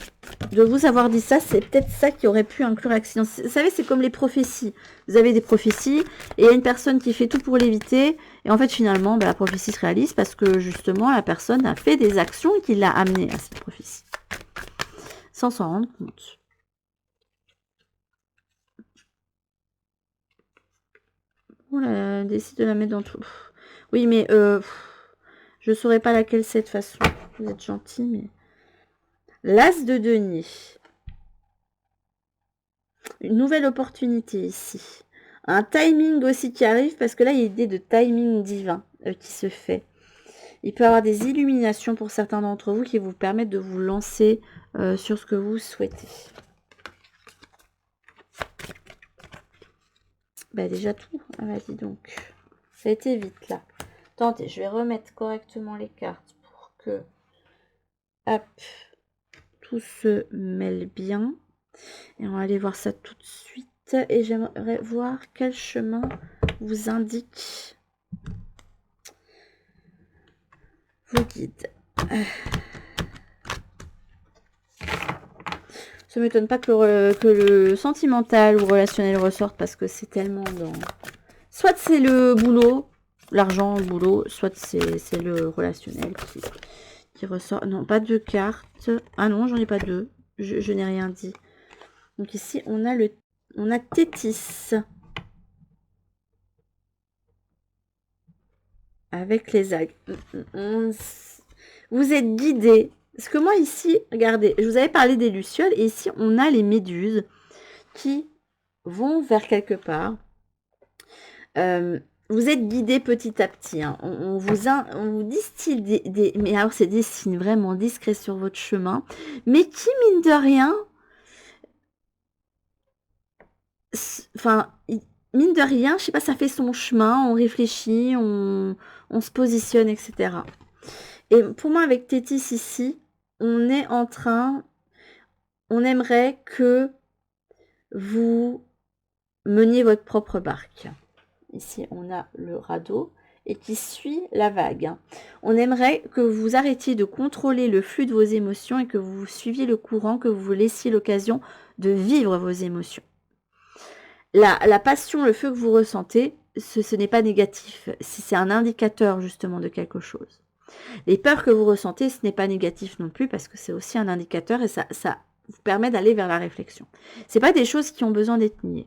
de vous avoir dit ça, c'est peut-être ça qui aurait pu inclure l'accident. Vous savez, c'est comme les prophéties. Vous avez des prophéties et il y a une personne qui fait tout pour l'éviter. Et en fait, finalement, la prophétie se réalise parce que justement, la personne a fait des actions qui l'a amené à cette prophétie. Sans s'en rendre compte. Voilà, décide de la mettre dans tout. Oui, mais je saurais pas laquelle c'est de toute façon. Vous êtes gentil, mais... L'As de denier. Une nouvelle opportunité ici. Un timing aussi qui arrive, parce que là, il y a l'idée de timing divin qui se fait. Il peut y avoir des illuminations pour certains d'entre vous qui vous permettent de vous lancer sur ce que vous souhaitez. Bah déjà tout. Ah, vas-y donc. Ça a été vite là. Attendez, je vais remettre correctement les cartes pour que hop, tout se mêle bien. Et on va aller voir ça tout de suite. Et j'aimerais voir quel chemin vous indique vos guides. Ça ne m'étonne pas que le sentimental ou relationnel ressorte parce que c'est tellement dans... Soit c'est le boulot, l'argent, le boulot, soit c'est le relationnel qui ressort. Non, pas deux cartes. Ah non, j'en ai pas deux. Je n'ai rien dit. Donc ici, on a Tétis. Avec les algues. Vous êtes guidé. Parce que moi ici, regardez, je vous avais parlé des lucioles. Et ici, on a les méduses qui vont vers quelque part. Vous êtes guidé petit à petit. Hein. On vous distille des... Mais alors, c'est des signes vraiment discrets sur votre chemin. Mais qui, mine de rien... Enfin, mine de rien, je sais pas, ça fait son chemin. On réfléchit, on se positionne, etc. Et pour moi, avec Tétis ici, on est en train... On aimerait que vous meniez votre propre barque. Ici, on a le radeau et qui suit la vague. On aimerait que vous arrêtiez de contrôler le flux de vos émotions et que vous suiviez le courant, que vous vous laissiez l'occasion de vivre vos émotions. La passion, le feu que vous ressentez, ce n'est pas négatif. C'est un indicateur justement de quelque chose. Les peurs que vous ressentez, ce n'est pas négatif non plus parce que c'est aussi un indicateur et ça vous permet d'aller vers la réflexion. Ce n'est pas des choses qui ont besoin d'être niées.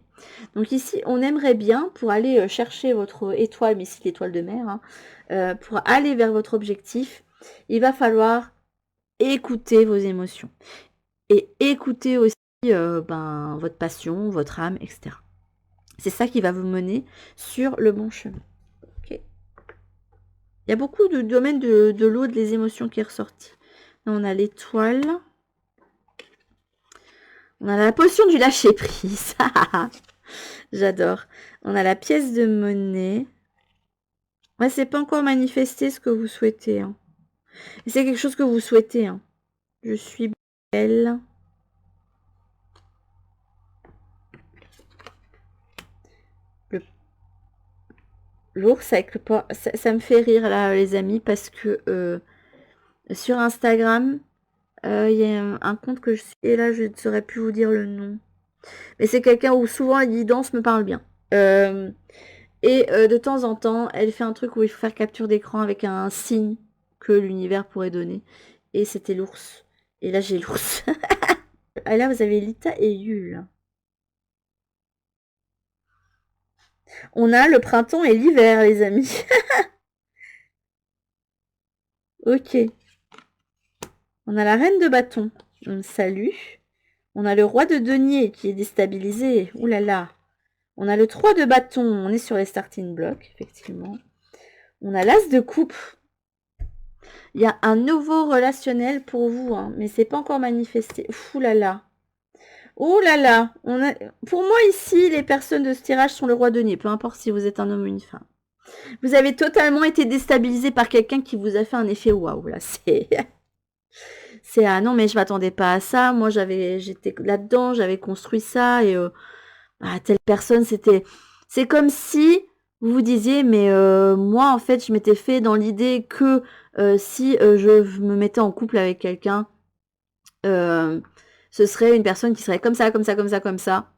Donc ici, on aimerait bien, pour aller chercher votre étoile, mais ici l'étoile de mer, hein, pour aller vers votre objectif, il va falloir écouter vos émotions. Et écouter aussi votre passion, votre âme, etc. C'est ça qui va vous mener sur le bon chemin. Okay. Il y a beaucoup de domaines de l'eau, des émotions qui est ressorti. On a l'étoile. On a la potion du lâcher-prise. J'adore. On a la pièce de monnaie. Ouais, c'est pas encore manifesté ce que vous souhaitez. Hein. C'est quelque chose que vous souhaitez. Hein. Je suis belle. L'ours avec le porc. Ça me fait rire là, les amis, parce que sur Instagram, il y a un compte que je suis. Et là, je ne saurais plus vous dire le nom. Mais c'est quelqu'un où souvent les guidances me parlent bien. Et de temps en temps, elle fait un truc où il faut faire capture d'écran avec un signe que l'univers pourrait donner. Et c'était l'ours. Et là, j'ai l'ours. Et là, vous avez Lita et Yule. On a le printemps et l'hiver, les amis. Ok. On a la reine de bâton. Salut. On a le roi de denier qui est déstabilisé. Ouh là là. On a le 3 de bâton. On est sur les starting blocks, effectivement. On a l'as de coupe. Il y a un nouveau relationnel pour vous, hein, mais c'est pas encore manifesté. Ouh là là. Oh là là. Pour moi, ici, les personnes de ce tirage sont le roi de denier. Peu importe si vous êtes un homme ou une femme. Vous avez totalement été déstabilisé par quelqu'un qui vous a fait un effet waouh. Là, c'est... C'est ah non mais je m'attendais pas à ça. Moi j'étais là-dedans, j'avais construit ça et telle personne c'est comme si vous vous disiez mais moi en fait je m'étais fait dans l'idée que si je me mettais en couple avec quelqu'un, ce serait une personne qui serait comme ça, comme ça, comme ça, comme ça.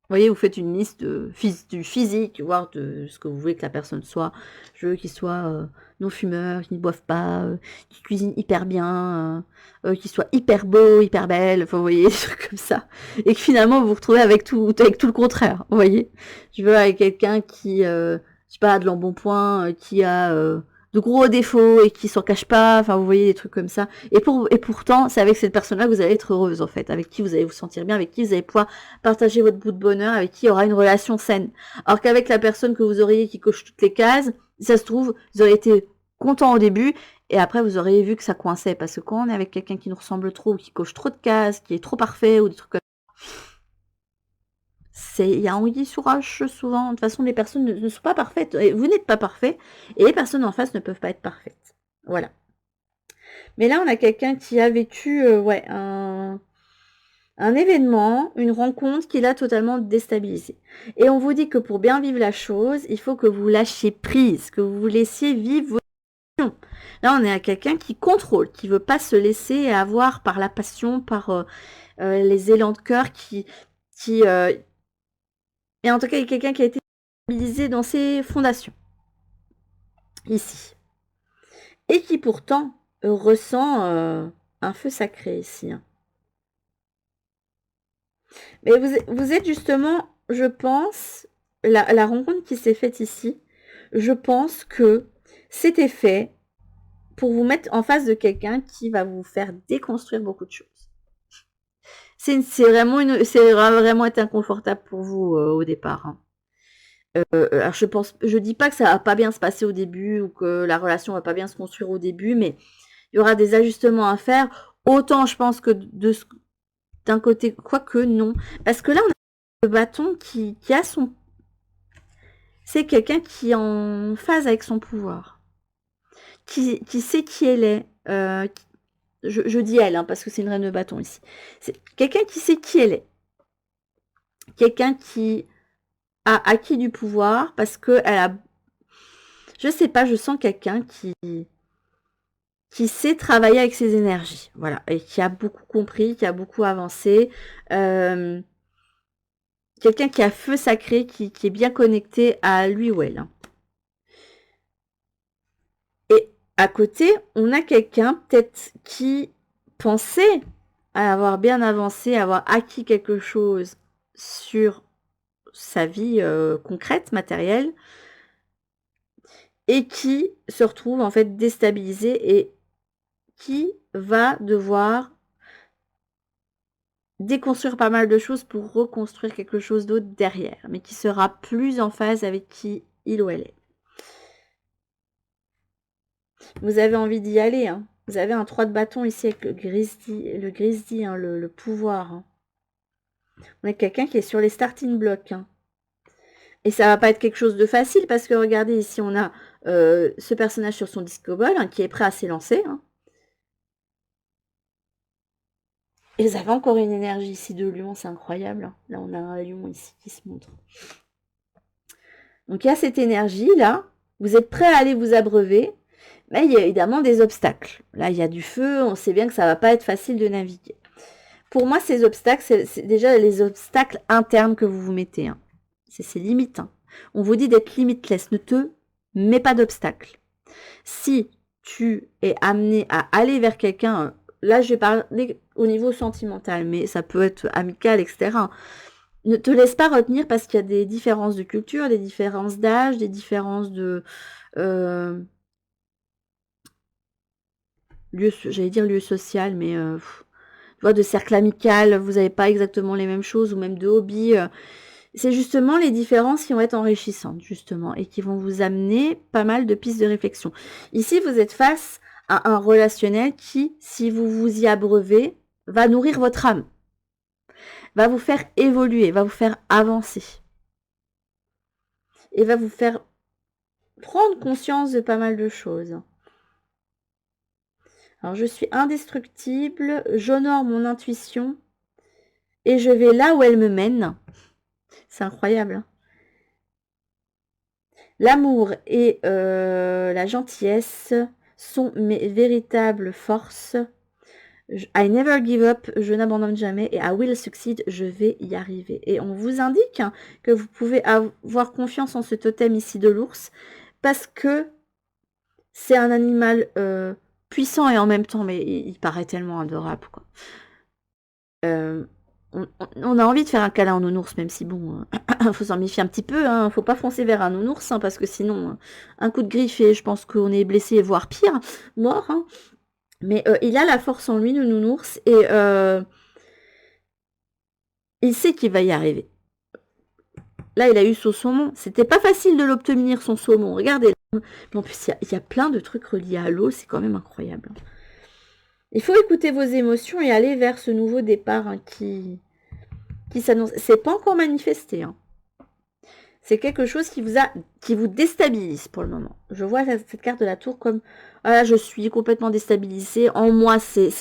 Vous voyez, vous faites une liste du physique, voire de ce que vous voulez que la personne soit. Je veux qu'il soit non-fumeur, qu'il ne boive pas, qu'il cuisine hyper bien, qu'il soit hyper beau, hyper belle, enfin vous voyez, des trucs comme ça. Et que finalement vous vous retrouvez avec tout le contraire, vous voyez. Je veux avec quelqu'un qui, je sais pas, a de l'embonpoint, qui a de gros défauts et qui s'en cache pas, enfin vous voyez des trucs comme ça. Et pourtant, c'est avec cette personne-là que vous allez être heureuse en fait, avec qui vous allez vous sentir bien, avec qui vous allez pouvoir partager votre bout de bonheur, avec qui il y aura une relation saine. Alors qu'avec la personne que vous auriez qui coche toutes les cases, ça se trouve, vous auriez été content au début, et après vous auriez vu que ça coinçait, parce que quand on est avec quelqu'un qui nous ressemble trop, ou qui coche trop de cases, qui est trop parfait, ou des trucs comme ça, il y a anguille sous roche souvent. De toute façon, les personnes ne sont pas parfaites, et vous n'êtes pas parfait, et les personnes en face ne peuvent pas être parfaites. Voilà. Mais là, on a quelqu'un qui a vécu un événement, une rencontre qui l'a totalement déstabilisé. Et on vous dit que pour bien vivre la chose, il faut que vous lâchiez prise, que vous vous laissiez vivre vos émotions. Là, on est à quelqu'un qui contrôle, qui veut pas se laisser avoir par la passion, par les élans de cœur, et en tout cas, il y a quelqu'un qui a été stabilisé dans ses fondations, ici. Et qui pourtant ressent un feu sacré ici. Hein. Mais vous êtes justement, je pense, la rencontre qui s'est faite ici, je pense que c'était fait pour vous mettre en face de quelqu'un qui va vous faire déconstruire beaucoup de choses. C'est vraiment été inconfortable pour vous au départ. Hein. Alors je dis pas que ça va pas bien se passer au début ou que la relation va pas bien se construire au début, mais il y aura des ajustements à faire. Autant je pense que d'un côté, quoique non, parce que là on a le bâton qui a son, c'est quelqu'un qui est en phase avec son pouvoir, qui sait qui elle est. Je dis elle, hein, parce que c'est une reine de bâton ici. C'est quelqu'un qui sait qui elle est, quelqu'un qui a acquis du pouvoir parce que elle a, je sais pas, je sens quelqu'un qui sait travailler avec ses énergies, voilà, et qui a beaucoup compris, qui a beaucoup avancé. Quelqu'un qui a feu sacré, qui est bien connecté à lui ou elle. Hein. Et à côté, on a quelqu'un peut-être qui pensait à avoir bien avancé, avoir acquis quelque chose sur sa vie concrète, matérielle, et qui se retrouve en fait déstabilisé et qui va devoir déconstruire pas mal de choses pour reconstruire quelque chose d'autre derrière, mais qui sera plus en phase avec qui il ou elle est. Vous avez envie d'y aller, hein. Vous avez un 3 de bâton ici avec le grisdi, hein, le pouvoir. Hein. On a quelqu'un qui est sur les starting blocks. Hein. Et ça va pas être quelque chose de facile parce que regardez ici, on a ce personnage sur son disco ball hein, qui est prêt à s'élancer. Hein. Et vous avez encore une énergie ici de lion, c'est incroyable. Hein. Là, on a un lion ici qui se montre. Donc, il y a cette énergie-là. Vous êtes prêt à aller vous abreuver. Mais il y a évidemment des obstacles. Là, il y a du feu. On sait bien que ça ne va pas être facile de naviguer. Pour moi, ces obstacles, c'est déjà les obstacles internes que vous vous mettez. Hein. C'est ces limites. Hein. On vous dit d'être limitless. Ne te mets pas d'obstacles. Si tu es amené à aller vers quelqu'un là, je vais parler au niveau sentimental, mais ça peut être amical, etc. Ne te laisse pas retenir parce qu'il y a des différences de culture, des différences d'âge, des différences de lieu, j'allais dire lieu social, mais tu vois, de cercle amical, vous n'avez pas exactement les mêmes choses, ou même de hobby. C'est justement les différences qui vont être enrichissantes, justement, et qui vont vous amener pas mal de pistes de réflexion. Ici, vous êtes face à un relationnel qui, si vous vous y abreuvez, va nourrir votre âme, va vous faire évoluer, va vous faire avancer, et va vous faire prendre conscience de pas mal de choses. Alors, je suis indestructible, j'honore mon intuition, et je vais là où elle me mène. C'est incroyable, hein. L'amour et la gentillesse sont mes véritables forces. I never give up, je n'abandonne jamais, et I will succeed, je vais y arriver. Et on vous indique que vous pouvez avoir confiance en ce totem ici de l'ours, parce que c'est un animal puissant et en même temps, mais il paraît tellement adorable, quoi. On a envie de faire un câlin au nounours, même si bon, faut s'en méfier un petit peu, hein, faut pas foncer vers un nounours, hein, parce que sinon, un coup de griffe et je pense qu'on est blessé, voire pire, mort, hein. Mais il a la force en lui, le nounours, et il sait qu'il va y arriver. Là, il a eu son saumon. C'était pas facile de l'obtenir, son saumon. Regardez. Mais en plus, il y a plein de trucs reliés à l'eau, c'est quand même incroyable. Il faut écouter vos émotions et aller vers ce nouveau départ, hein, qui s'annonce. C'est pas encore manifesté, hein. C'est quelque chose qui vous déstabilise pour le moment. Je vois cette carte de la tour comme ah, je suis complètement déstabilisée. En moi, c'est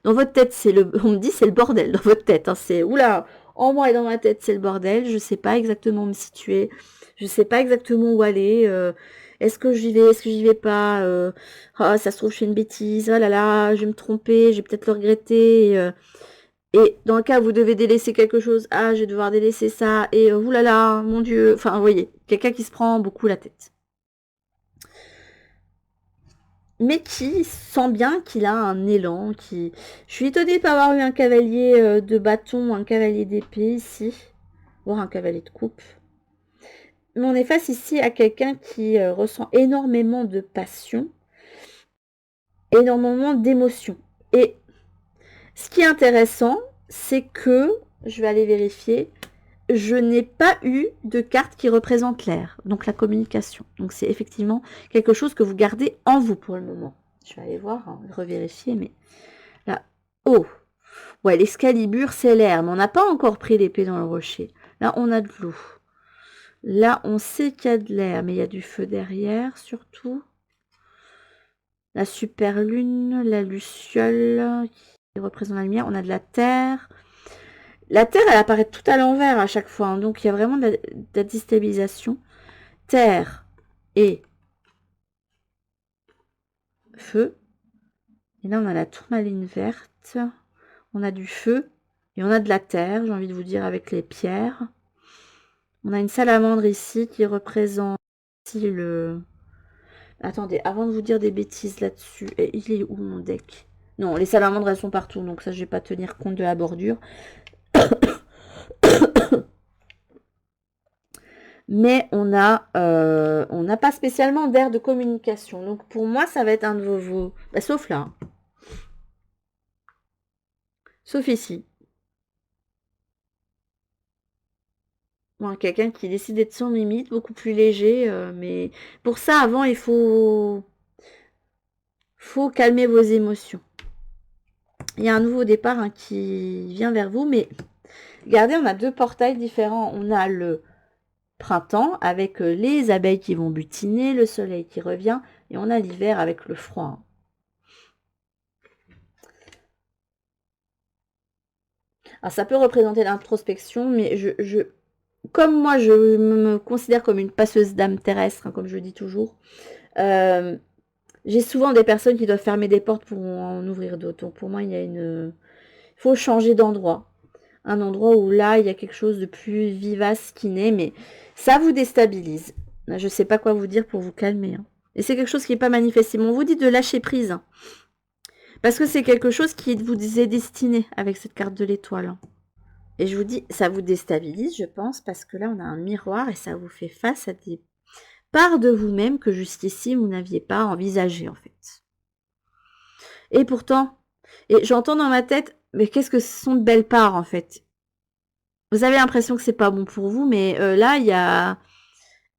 dans votre tête, on me dit c'est le bordel dans votre tête, hein. C'est oula, en moi et dans ma tête, c'est le bordel. Je sais pas exactement où me situer. Je sais pas exactement où aller. Est-ce que j'y vais, est-ce que j'y vais pas, oh, ça se trouve je fais une bêtise. Oh là là, je vais me tromper, je vais peut-être le regretter. Et dans le cas où vous devez délaisser quelque chose, ah, je vais devoir délaisser ça, et oulala, mon Dieu, enfin, vous voyez, quelqu'un qui se prend beaucoup la tête. Mais qui sent bien qu'il a un élan, Je suis étonnée de pas avoir eu un cavalier de bâton, un cavalier d'épée ici, voire un cavalier de coupe. Mais on est face ici à quelqu'un qui ressent énormément de passion, énormément d'émotion. Et ce qui est intéressant, c'est que, je vais aller vérifier, je n'ai pas eu de carte qui représente l'air, donc la communication. Donc c'est effectivement quelque chose que vous gardez en vous pour le moment. Je vais aller voir, hein, revérifier, mais là, oh, ouais, l'excalibur c'est l'air, mais on n'a pas encore pris l'épée dans le rocher. Là, on a de l'eau. Là, on sait qu'il y a de l'air, mais il y a du feu derrière, surtout. La super lune, la luciole qui représente la lumière. On a de la terre. La terre, elle apparaît tout à l'envers à chaque fois, hein, donc il y a vraiment de la déstabilisation. Terre et feu. Et là, on a la tourmaline verte. On a du feu et on a de la terre, j'ai envie de vous dire, avec les pierres. On a une salamandre ici qui représente le... Attendez, avant de vous dire des bêtises là-dessus, il est où mon deck? Non, les salamandres, elles sont partout, donc ça, je vais pas tenir compte de la bordure. Mais on n'a pas spécialement d'air de communication. Donc pour moi, ça va être un de vos... Bah, sauf là. Sauf ici. Bon, quelqu'un qui décide d'être sans limite, beaucoup plus léger. Mais pour ça, avant, il faut calmer vos émotions. Il y a un nouveau départ, hein, qui vient vers vous. Mais regardez, on a deux portails différents. On a le printemps avec les abeilles qui vont butiner, le soleil qui revient, et on a l'hiver avec le froid. Alors ça peut représenter l'introspection, mais comme moi je me considère comme une passeuse d'âme terrestre, hein, comme je dis toujours, j'ai souvent des personnes qui doivent fermer des portes pour en ouvrir d'autres. Donc pour moi, il faut changer d'endroit. Un endroit où là, il y a quelque chose de plus vivace qui naît, mais ça vous déstabilise. Je ne sais pas quoi vous dire pour vous calmer, hein. Et c'est quelque chose qui n'est pas manifesté. On vous dit de lâcher prise, hein. Parce que c'est quelque chose qui vous est destiné avec cette carte de l'étoile. Hein. Et je vous dis, ça vous déstabilise, je pense, parce que là, on a un miroir et ça vous fait face à des parts de vous-même que jusqu'ici, vous n'aviez pas envisagé, en fait. Et pourtant, et j'entends dans ma tête, mais qu'est-ce que ce sont de belles parts, en fait. Vous avez l'impression que c'est pas bon pour vous, mais là, il y a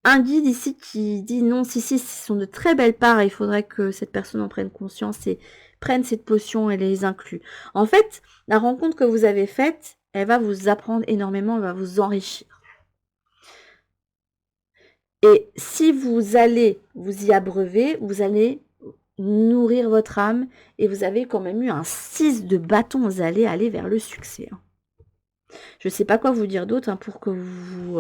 un guide ici qui dit non, si, ce sont de très belles parts, il faudrait que cette personne en prenne conscience et prenne cette potion et les inclue. En fait, la rencontre que vous avez faite, elle va vous apprendre énormément, elle va vous enrichir. Et si vous allez vous y abreuver, vous allez nourrir votre âme et vous avez quand même eu un 6 de bâton, vous allez aller vers le succès. Hein. Je ne sais pas quoi vous dire d'autre hein, pour que vous...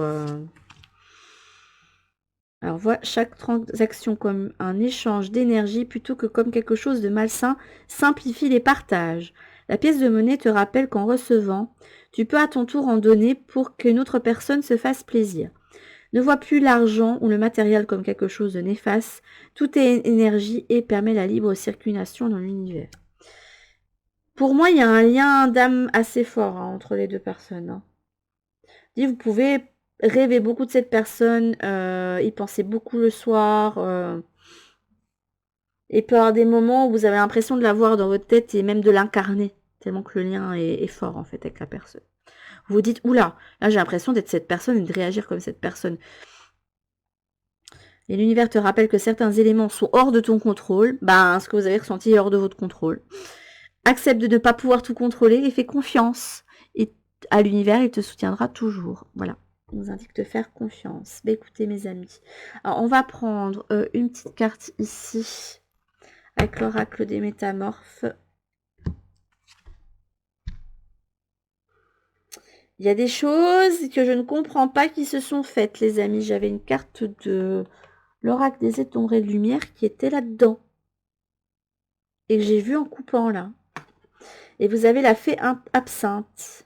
Alors, voit chaque transaction comme un échange d'énergie plutôt que comme quelque chose de malsain, simplifie les partages. La pièce de monnaie te rappelle qu'en recevant, tu peux à ton tour en donner pour qu'une autre personne se fasse plaisir. Ne vois plus l'argent ou le matériel comme quelque chose de néfaste. Tout est énergie et permet la libre circulation dans l'univers. Pour moi, il y a un lien d'âme assez fort hein, entre les deux personnes. Hein. Vous pouvez rêver beaucoup de cette personne, y penser beaucoup le soir. Et peut y avoir des moments où vous avez l'impression de la voir dans votre tête et même de l'incarner, tellement que le lien est fort en fait avec la personne. Vous vous dites, oula, là j'ai l'impression d'être cette personne et de réagir comme cette personne. Et l'univers te rappelle que certains éléments sont hors de ton contrôle. Ben, ce que vous avez ressenti est hors de votre contrôle. Accepte de ne pas pouvoir tout contrôler et fais confiance. Et à l'univers, il te soutiendra toujours. Voilà. On nous indique de faire confiance. Ben, écoutez, mes amis. Alors, on va prendre une petite carte ici. Avec l'oracle des métamorphes. Il y a des choses que je ne comprends pas qui se sont faites, les amis. J'avais une carte de l'oracle des étombrés de lumière qui était là-dedans. Et que j'ai vu en coupant là. Et vous avez la fée absinthe.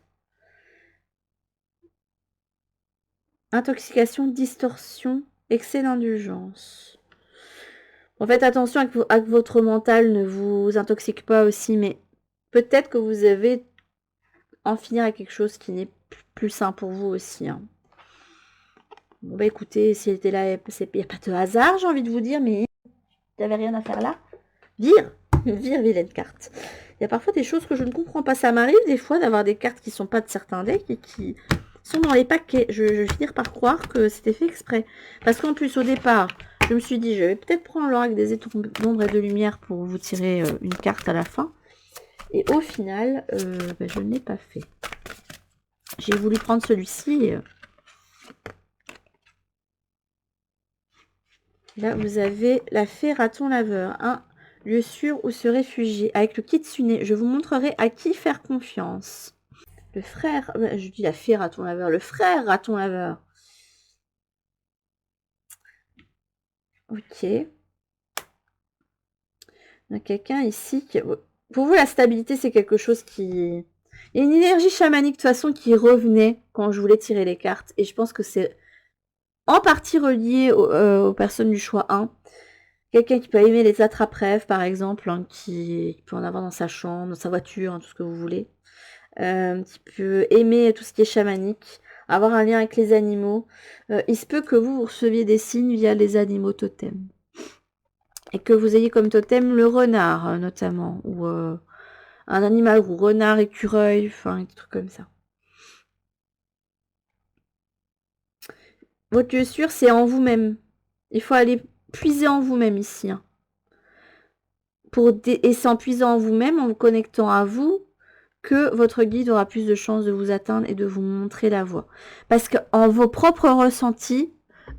Intoxication, distorsion, excès d'indulgence. En fait, attention à que votre mental ne vous intoxique pas aussi, mais peut-être que vous avez en finir avec quelque chose qui n'est plus sain pour vous aussi. Hein. Bon, bah écoutez, si elle était là, il n'y a pas de hasard, j'ai envie de vous dire, mais il n'y avait rien à faire là. Vire, vire, vilaine carte. Il y a parfois des choses que je ne comprends pas. Ça m'arrive des fois d'avoir des cartes qui ne sont pas de certains decks et qui sont dans les paquets. Je vais finir par croire que c'était fait exprès. Parce qu'en plus, au départ, je me suis dit, je vais peut-être prendre l'oracle des étoiles d'ombre et de lumière pour vous tirer une carte à la fin. Et au final, bah, je ne l'ai pas fait. J'ai voulu prendre celui-ci. Là, vous avez la fée raton laveur. Un lieu sûr où se réfugier. Avec le kitsune, je vous montrerai à qui faire confiance. Le frère... Je dis la fée raton laveur. Le frère raton laveur. Ok. Il y a quelqu'un ici qui... Pour vous, la stabilité, c'est quelque chose qui... Il y a une énergie chamanique, de toute façon, qui revenait quand je voulais tirer les cartes. Et je pense que c'est en partie relié aux personnes du choix 1. Quelqu'un qui peut aimer les attrape-rêves, par exemple, hein, qui peut en avoir dans sa chambre, dans sa voiture, hein, tout ce que vous voulez. Qui peut aimer tout ce qui est chamanique, avoir un lien avec les animaux. Il se peut que vous receviez des signes via les animaux totems. Et que vous ayez comme totem le renard, notamment. Ou un animal ou renard, écureuil, enfin, des trucs comme ça. Votre lieu sûr, c'est en vous-même. Il faut aller puiser en vous-même ici. Hein. Et c'est en puisant en vous-même, en vous connectant à vous, que votre guide aura plus de chances de vous atteindre et de vous montrer la voie. Parce qu'en vos propres ressentis,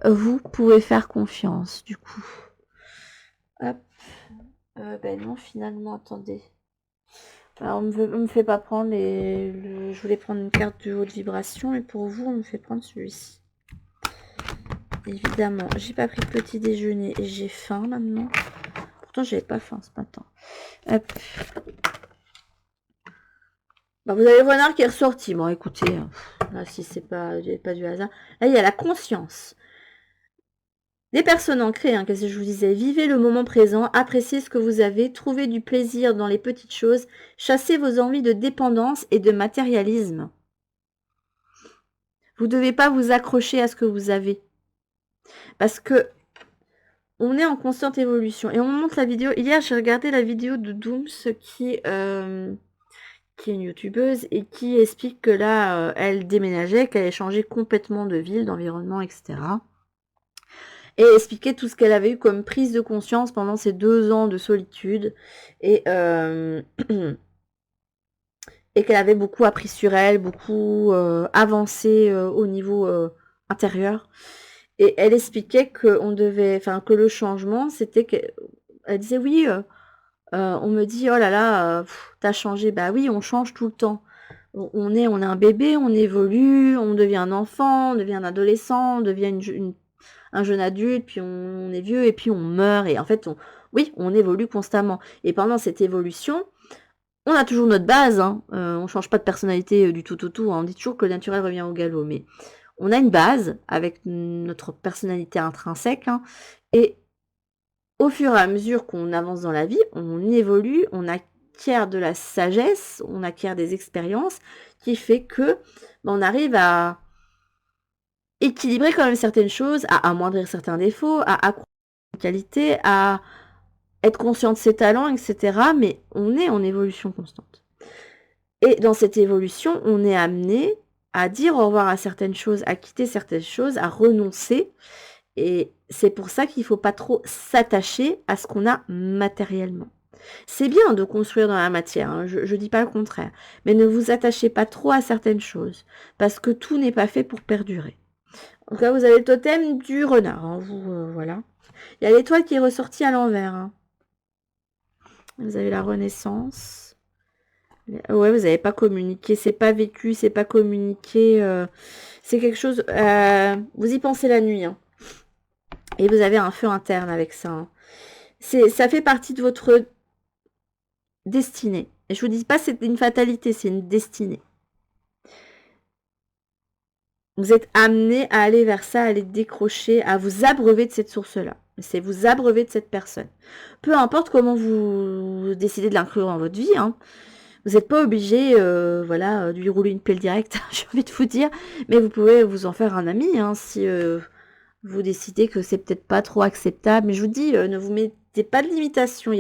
vous pouvez faire confiance, du coup. Hop. Ben non, finalement, attendez. Alors, on me fait pas prendre je voulais prendre une carte de haute vibration, et pour vous, on me fait prendre celui-ci. Évidemment, j'ai pas pris de petit déjeuner et j'ai faim maintenant. Pourtant, j'avais pas faim ce matin. Hop. Bah, vous avez le renard qui est ressorti. Bon, écoutez, là, si c'est pas du hasard. Là, il y a la conscience. Des personnes ancrées, hein, qu'est-ce que je vous disais, vivez le moment présent, appréciez ce que vous avez, trouvez du plaisir dans les petites choses, chassez vos envies de dépendance et de matérialisme. Vous ne devez pas vous accrocher à ce que vous avez. Parce que on est en constante évolution. Et on me montre la vidéo. Hier, j'ai regardé la vidéo de Dooms qui est une youtubeuse et qui explique que là, elle déménageait, qu'elle allait changer complètement de ville, d'environnement, etc. Et expliquer tout ce qu'elle avait eu comme prise de conscience pendant ces 2 ans de solitude. Et, et qu'elle avait beaucoup appris sur elle, beaucoup avancé au niveau intérieur. Et elle expliquait qu'on devait, enfin que le changement, c'était qu'elle disait oui, on me dit oh là là, t'as changé. Bah oui, on change tout le temps. On est un bébé, on évolue, on devient un enfant, on devient un adolescent, on devient un jeune adulte, puis on est vieux et puis on meurt. Et en fait, oui, on évolue constamment. Et pendant cette évolution, on a toujours notre base, hein. On change pas de personnalité du tout au tout. Hein. On dit toujours que le naturel revient au galop, mais on a une base avec notre personnalité intrinsèque, hein, et au fur et à mesure qu'on avance dans la vie, on évolue, on acquiert de la sagesse, on acquiert des expériences qui fait que on arrive à équilibrer quand même certaines choses, à amoindrir certains défauts, à accroître une qualité, à être conscient de ses talents, etc. Mais on est en évolution constante. Et dans cette évolution, on est amené à dire au revoir à certaines choses, à quitter certaines choses, à renoncer. Et c'est pour ça qu'il ne faut pas trop s'attacher à ce qu'on a matériellement. C'est bien de construire dans la matière, hein, je ne dis pas le contraire. Mais ne vous attachez pas trop à certaines choses, parce que tout n'est pas fait pour perdurer. Donc là, vous avez le totem du renard. Hein, voilà. Il y a l'étoile qui est ressortie à l'envers. Hein. Vous avez la renaissance. Ouais, vous n'avez pas communiqué, c'est pas vécu, c'est pas communiqué. C'est quelque chose... vous y pensez la nuit. Hein. Et vous avez un feu interne avec ça. Hein. Ça fait partie de votre destinée. Et je vous dis pas c'est une fatalité, c'est une destinée. Vous êtes amené à aller vers ça, à aller décrocher, à vous abreuver de cette source-là. C'est vous abreuver de cette personne. Peu importe comment vous décidez de l'inclure dans votre vie, hein. Vous n'êtes pas obligé, voilà, de lui rouler une pelle directe, j'ai envie de vous dire. Mais vous pouvez vous en faire un ami, hein, si vous décidez que c'est peut-être pas trop acceptable. Mais je vous dis, ne vous mettez pas de limitation.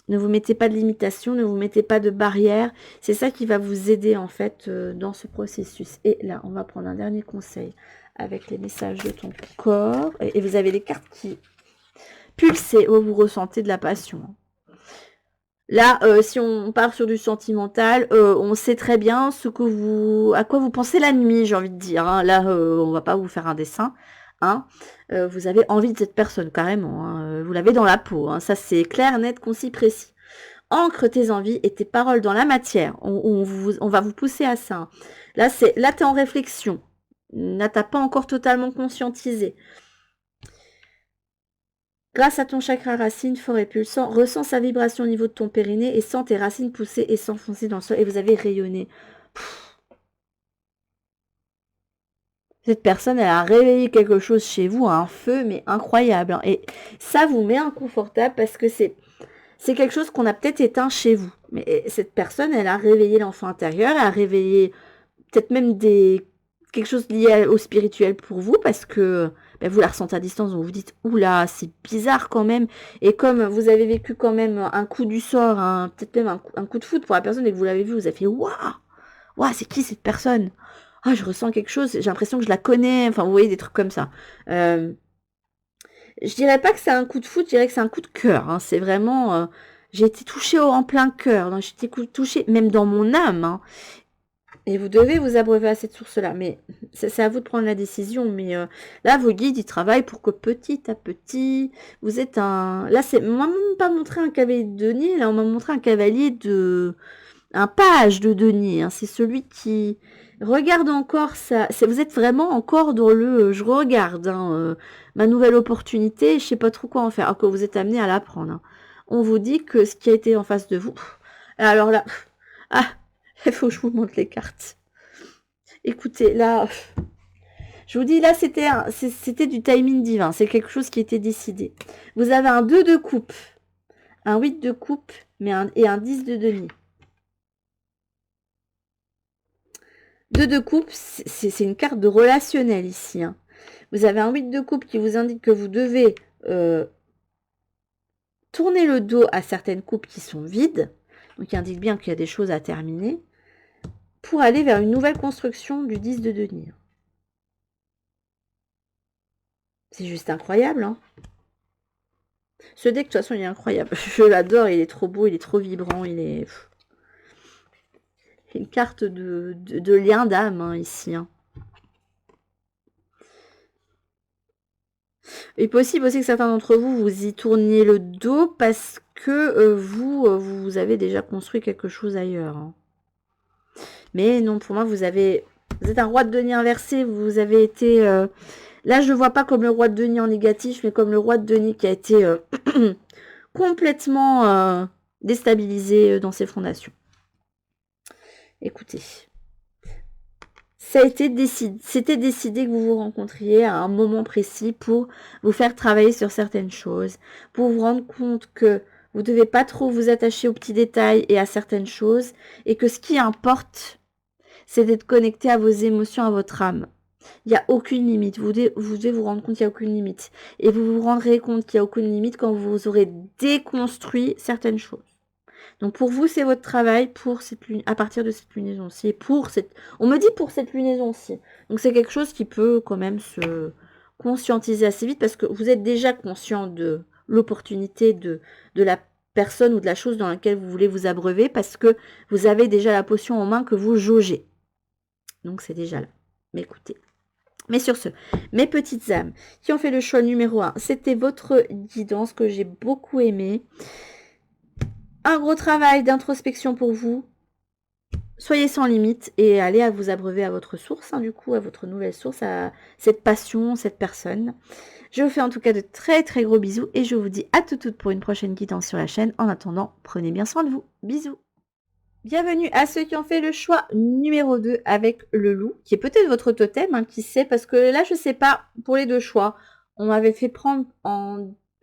Ne vous mettez pas de limitation, ne vous mettez pas de barrière. C'est ça qui va vous aider en fait dans ce processus. Et là, on va prendre un dernier conseil avec les messages de ton corps. Et vous avez les cartes qui pulsent où vous ressentez de la passion. Là, si on part sur du sentimental, on sait très bien à quoi vous pensez la nuit, j'ai envie de dire. Hein. Là, on va pas vous faire un dessin. Hein. Vous avez envie de cette personne, carrément. Hein. Vous l'avez dans la peau. Hein. Ça, c'est clair, net, concis, précis. Ancre tes envies et tes paroles dans la matière. On va vous pousser à ça. Hein. Là, tu es en réflexion. Là, tu n'as pas encore totalement conscientisé. Grâce à ton chakra racine, fort et pulsant, ressens sa vibration au niveau de ton périnée et sens tes racines pousser et s'enfoncer dans le sol. Et vous avez rayonné. Cette personne, elle a réveillé quelque chose chez vous, un feu, mais incroyable. Hein. Et ça vous met inconfortable parce que c'est quelque chose qu'on a peut-être éteint chez vous. Mais cette personne, elle a réveillé l'enfant intérieur, elle a réveillé peut-être même quelque chose lié au spirituel pour vous parce que vous la ressentez à distance, donc vous dites oula, c'est bizarre quand même. Et comme vous avez vécu quand même un coup du sort, peut-être même un coup de foudre pour la personne et que vous l'avez vu, vous avez fait waouh, c'est qui cette personne? Ah, je ressens quelque chose, j'ai l'impression que je la connais. Enfin, vous voyez des trucs comme ça. Je dirais pas que c'est un coup de foudre, je dirais que c'est un coup de cœur. Hein. C'est vraiment, j'ai été touchée en plein cœur. J'ai été touchée même dans mon âme. Hein. Et vous devez vous abreuver à cette source-là. Mais c'est à vous de prendre la décision. Mais là, vos guides, ils travaillent pour que petit à petit, vous êtes un... Là, on m'a même pas montré un cavalier de denier. Là, on m'a montré un cavalier de... Un page de denier. Hein. C'est celui qui regarde encore ça. Vous êtes vraiment encore dans le... je regarde ma nouvelle opportunité. Je sais pas trop quoi en faire. Alors que vous êtes amené à l'apprendre. Hein. On vous dit que ce qui a été en face de vous... Alors là... Ah, il faut que je vous montre les cartes. Écoutez, là, Je vous dis, là, c'était du timing divin. C'est quelque chose qui était décidé. Vous avez un 2 de coupe, un 8 de coupe et un 10 de demi. 2 de coupe, c'est une carte de relationnel ici. Hein. Vous avez un 8 de coupe qui vous indique que vous devez tourner le dos à certaines coupes qui sont vides. Donc, il indique bien qu'il y a des choses à terminer pour aller vers une nouvelle construction du 10 de denier. C'est juste incroyable, hein. Ce deck, de toute façon, il est incroyable. Je l'adore, il est trop beau, il est trop vibrant, il est... une carte de lien d'âme, hein, ici. Hein. Il est possible aussi que certains d'entre vous, vous y tourniez le dos parce que vous avez déjà construit quelque chose ailleurs. Hein. Mais non, pour moi, vous êtes un roi de denier inversé, vous avez été... là, je ne le vois pas comme le roi de denier en négatif, mais comme le roi de denier qui a été complètement déstabilisé dans ses fondations. Écoutez, c'était décidé que vous vous rencontriez à un moment précis pour vous faire travailler sur certaines choses, pour vous rendre compte que vous ne devez pas trop vous attacher aux petits détails et à certaines choses, et que ce qui importe, c'est d'être connecté à vos émotions, à votre âme. Il n'y a aucune limite. Vous devez vous rendre compte qu'il n'y a aucune limite. Et vous vous rendrez compte qu'il n'y a aucune limite quand vous aurez déconstruit certaines choses. Donc pour vous, c'est votre travail à partir de cette lunaison-ci. On me dit pour cette lunaison-ci. Donc c'est quelque chose qui peut quand même se conscientiser assez vite parce que vous êtes déjà conscient de l'opportunité de la personne ou de la chose dans laquelle vous voulez vous abreuver parce que vous avez déjà la potion en main que vous jaugez. Donc c'est déjà là. Mais écoutez. Mais sur ce, mes petites âmes qui ont fait le choix numéro 1, c'était votre guidance que j'ai beaucoup aimé. Un gros travail d'introspection pour vous. Soyez sans limite et allez à vous abreuver à votre source, hein, du coup, à votre nouvelle source, à cette passion, cette personne. Je vous fais en tout cas de très très gros bisous et je vous dis à tout pour une prochaine guidance sur la chaîne. En attendant, prenez bien soin de vous. Bisous. Bienvenue à ceux qui ont fait le choix numéro 2 avec le loup, qui est peut-être votre totem, hein, qui sait, parce que là, je sais pas, pour les deux choix, on m'avait fait prendre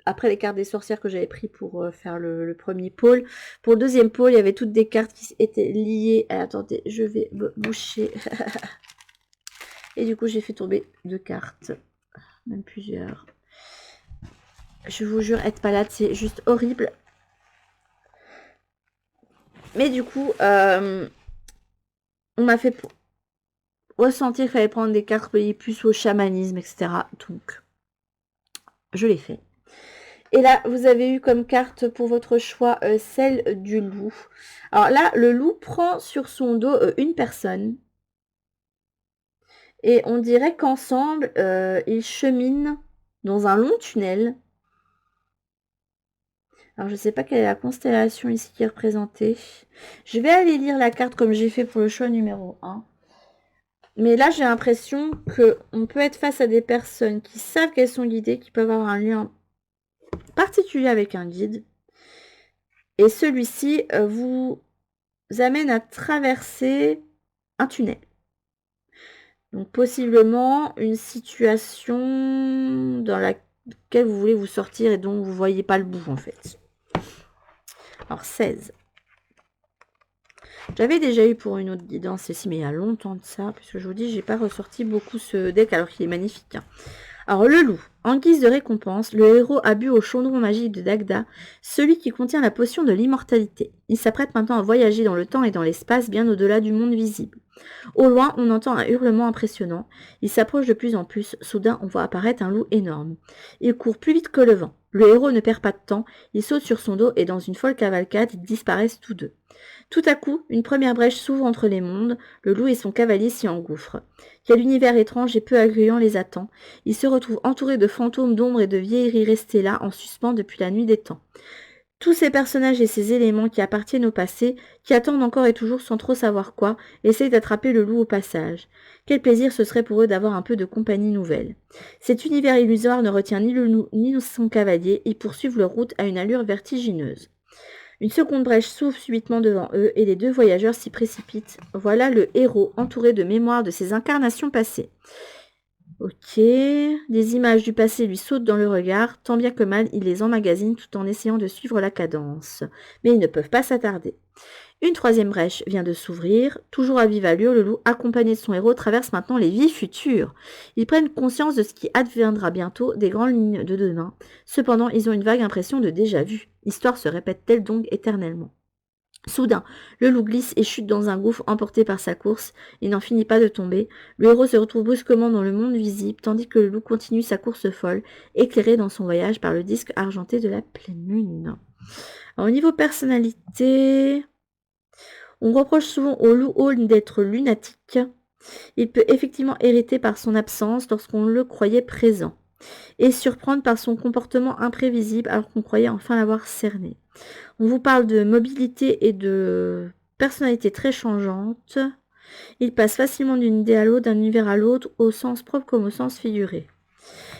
après les cartes des sorcières que j'avais pris pour faire le premier pôle. Pour le deuxième pôle, il y avait toutes des cartes qui étaient liées. Attendez, je vais me boucher. Et du coup, j'ai fait tomber 2 cartes, même plusieurs. Je vous jure, être malade, c'est juste horrible. Mais du coup, on m'a fait ressentir qu'il fallait prendre des cartes reliées plus au chamanisme, etc. Donc, je l'ai fait. Et là, vous avez eu comme carte pour votre choix celle du loup. Alors là, le loup prend sur son dos une personne. Et on dirait qu'ensemble, ils cheminent dans un long tunnel. Alors, je ne sais pas quelle est la constellation ici qui est représentée. Je vais aller lire la carte comme j'ai fait pour le choix numéro 1. Mais là, j'ai l'impression qu'on peut être face à des personnes qui savent qu'elles sont guidées, qui peuvent avoir un lien particulier avec un guide. Et celui-ci vous amène à traverser un tunnel. Donc, possiblement une situation dans laquelle vous voulez vous sortir et dont vous ne voyez pas le bout, en fait. Alors, 16. J'avais déjà eu pour une autre guidance ici, mais il y a longtemps de ça, puisque je vous dis, j'ai pas ressorti beaucoup ce deck, alors qu'il est magnifique. Hein. Alors, le loup. En guise de récompense, le héros a bu au chaudron magique de Dagda, celui qui contient la potion de l'immortalité. Il s'apprête maintenant à voyager dans le temps et dans l'espace, bien au-delà du monde visible. Au loin, on entend un hurlement impressionnant. Il s'approche de plus en plus. Soudain, on voit apparaître un loup énorme. Il court plus vite que le vent. Le héros ne perd pas de temps. Il saute sur son dos et dans une folle cavalcade, ils disparaissent tous deux. Tout à coup, une première brèche s'ouvre entre les mondes. Le loup et son cavalier s'y engouffrent. Quel univers étrange et peu agréant les attend. Il se retrouve entouré de fantômes, d'ombres et de vieilleries restées là en suspens depuis la nuit des temps. Tous ces personnages et ces éléments qui appartiennent au passé, qui attendent encore et toujours sans trop savoir quoi, essayent d'attraper le loup au passage. Quel plaisir ce serait pour eux d'avoir un peu de compagnie nouvelle. Cet univers illusoire ne retient ni le loup ni son cavalier, ils poursuivent leur route à une allure vertigineuse. Une seconde brèche s'ouvre subitement devant eux et les deux voyageurs s'y précipitent. Voilà le héros entouré de mémoire de ses incarnations passées. Ok. Des images du passé lui sautent dans le regard, tant bien que mal, il les emmagasine tout en essayant de suivre la cadence. Mais ils ne peuvent pas s'attarder. Une troisième brèche vient de s'ouvrir. Toujours à vive allure, le loup, accompagné de son héros, traverse maintenant les vies futures. Ils prennent conscience de ce qui adviendra bientôt, des grandes lignes de demain. Cependant, ils ont une vague impression de déjà-vu. L'histoire se répète-t-elle donc éternellement? Soudain, le loup glisse et chute dans un gouffre emporté par sa course. Il n'en finit pas de tomber. Le héros se retrouve brusquement dans le monde visible, tandis que le loup continue sa course folle, éclairé dans son voyage par le disque argenté de la pleine lune. Alors, au niveau personnalité, on reproche souvent au loup Hall d'être lunatique. Il peut effectivement hériter par son absence lorsqu'on le croyait présent, et surprendre par son comportement imprévisible alors qu'on croyait enfin l'avoir cerné. On vous parle de mobilité et de personnalité très changeante. Il passe facilement d'une idée à l'autre, d'un univers à l'autre, au sens propre comme au sens figuré.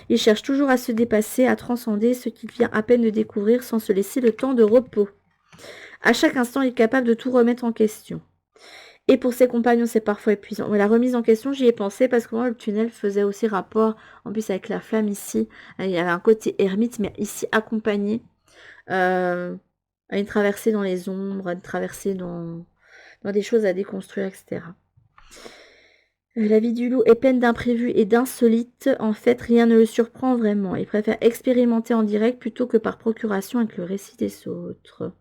Il cherche toujours à se dépasser, à transcender ce qu'il vient à peine de découvrir sans se laisser le temps de repos. À chaque instant, il est capable de tout remettre en question. Et pour ses compagnons, c'est parfois épuisant. Mais la remise en question, j'y ai pensé parce que moi, le tunnel faisait aussi rapport, en plus avec la flamme ici. Il y avait un côté ermite, mais ici accompagné à une traversée dans les ombres, à une traversée dans des choses à déconstruire, etc. La vie du loup est pleine d'imprévus et d'insolites. En fait, rien ne le surprend vraiment. Il préfère expérimenter en direct plutôt que par procuration avec le récit des autres.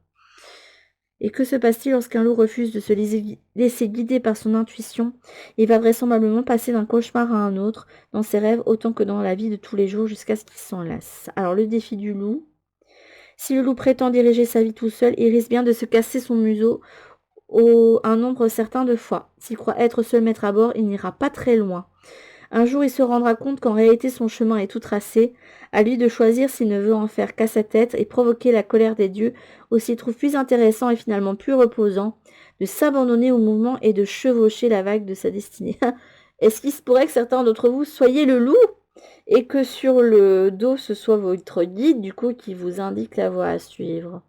Et que se passe-t-il lorsqu'un loup refuse de se laisser guider par son intuition? Il va vraisemblablement passer d'un cauchemar à un autre, dans ses rêves autant que dans la vie de tous les jours, jusqu'à ce qu'il s'en lasse. Alors le défi du loup. Si le loup prétend diriger sa vie tout seul, il risque bien de se casser son museau un nombre certain de fois. S'il croit être seul maître à bord, il n'ira pas très loin. Un jour, il se rendra compte qu'en réalité, son chemin est tout tracé. À lui de choisir s'il ne veut en faire qu'à sa tête et provoquer la colère des dieux, ou s'il trouve plus intéressant et finalement plus reposant de s'abandonner au mouvement et de chevaucher la vague de sa destinée. Est-ce qu'il se pourrait que certains d'entre vous soyez le loup et que sur le dos, ce soit votre guide, du coup, qui vous indique la voie à suivre